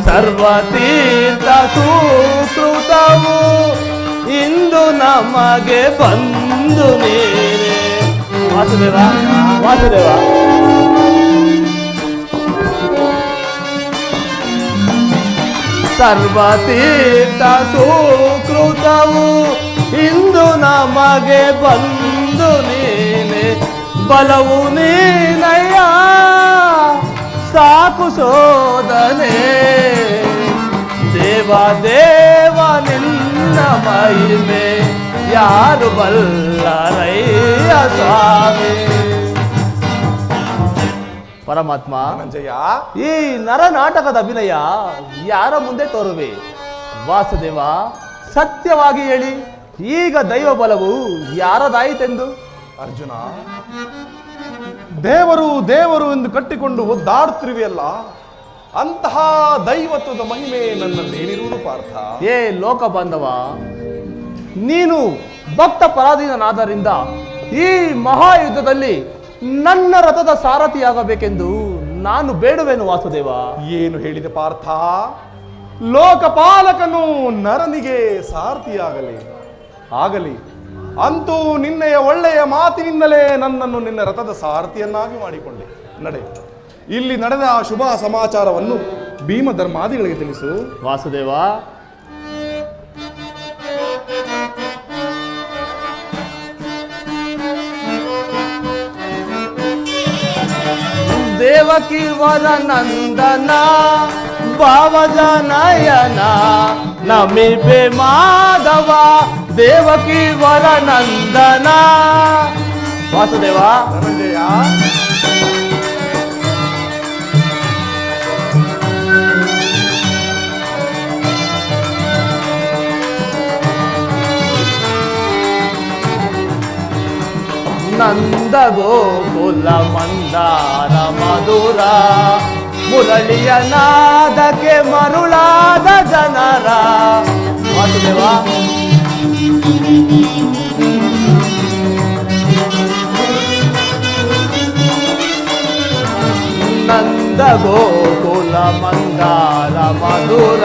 ಸರ್ವತೀರ್ಥ ಸುಕೃತವು ಇಂದು ನಮಗೆ ಬಂದು ನೀರೆ. ವಾಸುದೇವ, ವಾಸುದೇವ. ಸರ್ವತೀರ್ಥ ಸುಕೃತವು ಇಂದು ನಮಗೆ ಬಂದು ನೀನೆ. ಬಲವು ನೀನಯ್ಯ ಸಾಕು ಸೋದನೆ ದೇವ ದೇವ ನಿನ್ನ ಮಹಿಮೆ ಯಾರು ಬಲ್ಲರಯ್ಯ ಸ್ವಾಮಿ. ಪರಮಾತ್ಮ, ಧನಂಜಯ, ಈ ನರನಾಟಕದ ಅಭಿನಯ ಯಾರ ಮುಂದೆ ತೋರುವೆ? ವಾಸುದೇವ, ಸತ್ಯವಾಗಿ ಹೇಳಿ, ಈಗ ದೈವ ಬಲವು ಯಾರದಾಯಿತೆಂದು? ಅರ್ಜುನ, ದೇವರು ದೇವರು ಎಂದು ಕಟ್ಟಿಕೊಂಡು ಒದ್ದಾಡುತ್ತಿರುವೆಯಲ್ಲ, ಅಂತಹ ದೈವತ್ವದ ಮಹಿಮೆ ನನ್ನಲ್ಲೇನಿರುವುದು ಪಾರ್ಥ. ಏ ಲೋಕ ಬಾಂಧವ, ನೀನು ಭಕ್ತ ಪರಾಧೀನನಾದ್ದರಿಂದ ಈ ಮಹಾಯುದ್ಧದಲ್ಲಿ ನನ್ನ ರಥದ ಸಾರಥಿಯಾಗಬೇಕೆಂದು ನಾನು ಬೇಡುವೆನು ವಾಸುದೇವ. ಏನು ಹೇಳಿದೆ ಪಾರ್ಥ? ಲೋಕಪಾಲಕನು ನರನಿಗೆ ಸಾರಥಿಯಾಗಲಿ ಆಗಲಿ, ಅಂತೂ ನಿನ್ನೆಯ ಒಳ್ಳೆಯ ಮಾತಿನಿಂದಲೇ ನನ್ನನ್ನು ನಿನ್ನ ರಥದ ಸಾರಥಿಯನ್ನಾಗಿ ಮಾಡಿಕೊಂಡೆ. ನಡೆ, ಇಲ್ಲಿ ನಡೆದ ಆ ಶುಭ ಸಮಾಚಾರವನ್ನು ಭೀಮ ಧರ್ಮಾದಿಗಳಿಗೆ ತಿಳಿಸು. ವಾಸುದೇವ, ದೇವಕಿ ವರ ನಂದನ ಭಾವಜನಯನ ನಮಿಬೆ ಮಾಧವ ದೇವಕಿ ವರ ನಂದನ. ವಾಸುದೇವ, ಧನಂಜಯ, ನಂದ ಗೋಕುಲ ಮಂದಾರ ಮಧುರ ಮುರಳಿಯ ನಾದಕ್ಕೆ ಮರುಳಾದ ಜನರ. ವಾಸುದೇವ, ನಂದ ಗೋಕುಲ ಮಂದಾರ ಮಧುರ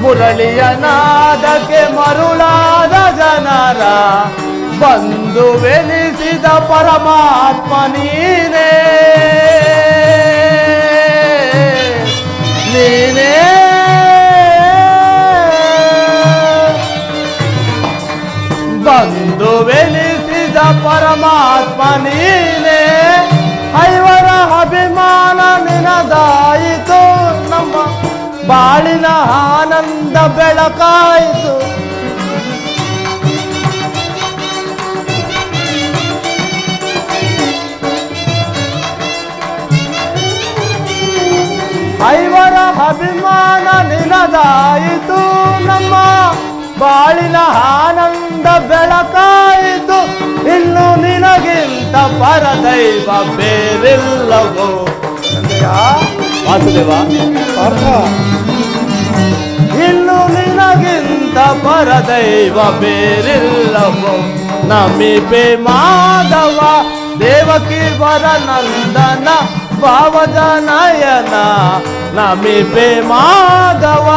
ಮುರಳಿಯ ನಾದಕ್ಕೆ ಮರುಳಾದ ಜನರ. ಬಂಧುವೆನಿಸಿದ ಪರಮಾತ್ಮ ನೀನೇ ನೀನೇ ಬಂಧುವೆನಿಸಿದ ಪರಮಾತ್ಮ ನೀನೇ ಐವರ ಅಭಿಮಾನ ನಿನದಾಯಿತು ನಮ್ಮ ಬಾಳಿನ ಆನಂದ ಬೆಳಕಾಯಿತು ಐವರ ಅಭಿಮಾನ ನಿನದಾಯಿತು ನಮ್ಮ ಬಾಳಿನ ಆನಂದ ಬೆಳಕಾಯಿತು ಇನ್ನು ನಿನಗಿಂತ ಪರದೈವ ಬೇರಿಲ್ಲವೋ ವಾಸುದೇವ ಇನ್ನು ನಿನಗಿಂತ ಪರದೈವ ಬೇರಿಲ್ಲವೋ ನಮಿಪೆ ಮಾಧವ ದೇವಕಿ ವರನಂದನ ಭಾವಜನಯನ ನಮಿಪೆ ಮಾಧವ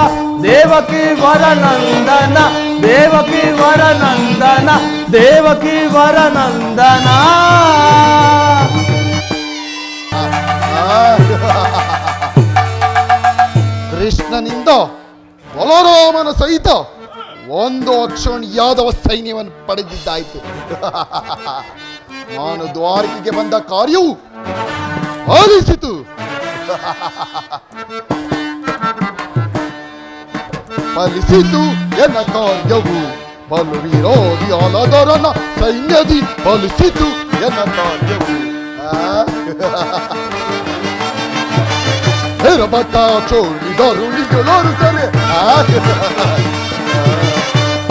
ದೇವಕಿ ವರನಂದನ ದೇವಕಿ ವರನಂದನ ದೇವಕಿ ವರನಂದನ ಕೃಷ್ಣನಿಂದ ಬಲರಾಮನ ಸಹಿತ ಒಂದು ಅಕ್ಷೋಣಿ ಯಾದವ ಸೈನ್ಯವನ್ನು ಪಡೆದಿದ್ದಾಯಿತು. ನಾನು ದ್ವಾರಕೆಗೆ ಬಂದ ಕಾರ್ಯವು ಫಲಿಸಿತು. ಫಲಿಸಿತು ಎನ್ನ ಕಾರ್ಯವು ಬಲು ವಿರೋಧಿ ಅಲದರನ ಸೈನ್ಯದಿ ಫಲಿಸಿತು ಎನ್ನ ಕಾರ್ಯವು. ಹೆರಬಟ್ಟ ಚೋಳಿದರು ನಿಜಲೋರು ಸರಿ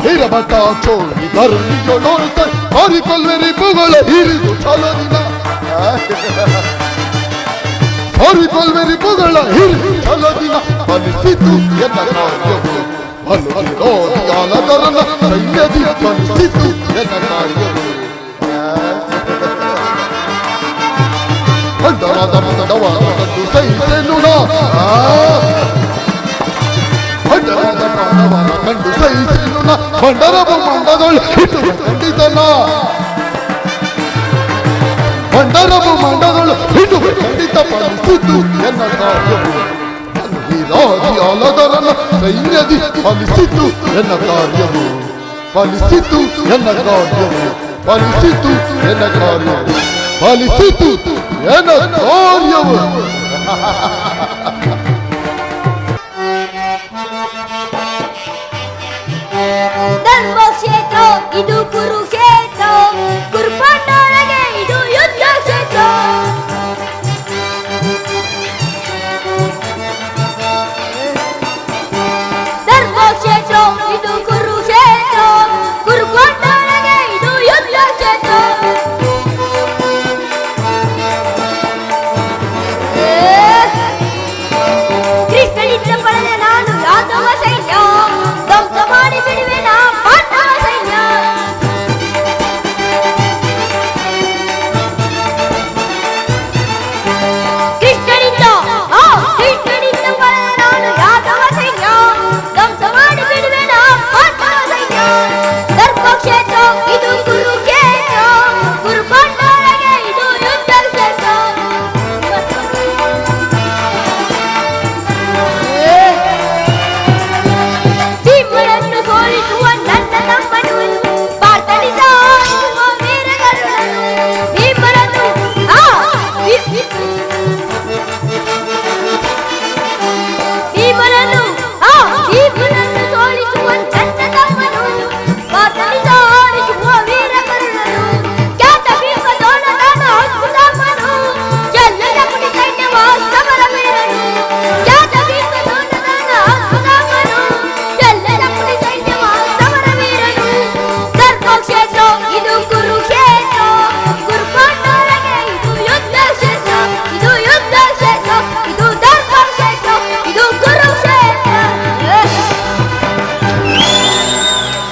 ಹಿರಬಟ್ಟ ಚೋಳಿದರು ನಿಜಲೋರು ಸರಿ ಮಾರಿಕೊಲ್ವೆರಿ ಪುಗಳ ಹಿರಿದು ಚಲೋದಿನ ಮಾರಿಕೊಲ್ವೆರಿ ಪುಗಳ ಹಿರಿದು ಚಲೋದಿನ ಫಲಿಸಿತು ಎನ್ನ ಕಾರ್ಯವು ಬಲು ವಿರೋಧಿ ಅಲದರನ ಸೈನ್ಯದಿ ಫಲಿಸಿತು ಎನ್ನ ಕಾರ್ಯವು. ಬಂಡರಾದ ಮಂಡವಾದದ್ದು ಸಹಿಸೆನು ಬಂಡರಾದ ಪ್ರಾಣವಾದ ಕಂಡು ಸಹಿಸೆನು ಬಂಡರಬ ಮಂಡದೊಳು ಹಿಡುವ ಖಂಡಿತನ ಬಂಡರಬ ಮಂಡದೊಳು ಹಿಡುವ ಖಂಡಿತ ಫಲಿಸಿತು ಎನ್ನ ಕಾರ್ಯವು ವಿರೋಧಿ ಅಲದರನ ಸೈನ್ಯದಿ ಫಲಿಸಿತು ಎನ್ನ ಕಾರ್ಯವು ಫಲಿಸಿತು ಎನ್ನ ಕಾರ್ಯವು ಫಲಿಸಿತು ಎನ್ನ ಕಾರ್ಯವು ಫಲಿಸಿತು ಎನ್ನ ಕಾರ್ಯವು. ಧರ್ಮಕ್ಷೇತ್ರ ಇದು ಕುರುಕ್ಷೇತ್ರ ಕುರುಪಾಂಡವರಿಗೆ ಇದು ಯುದ್ಧ ಕ್ಷೇತ್ರ. ಧರ್ಮಕ್ಷೇತ್ರ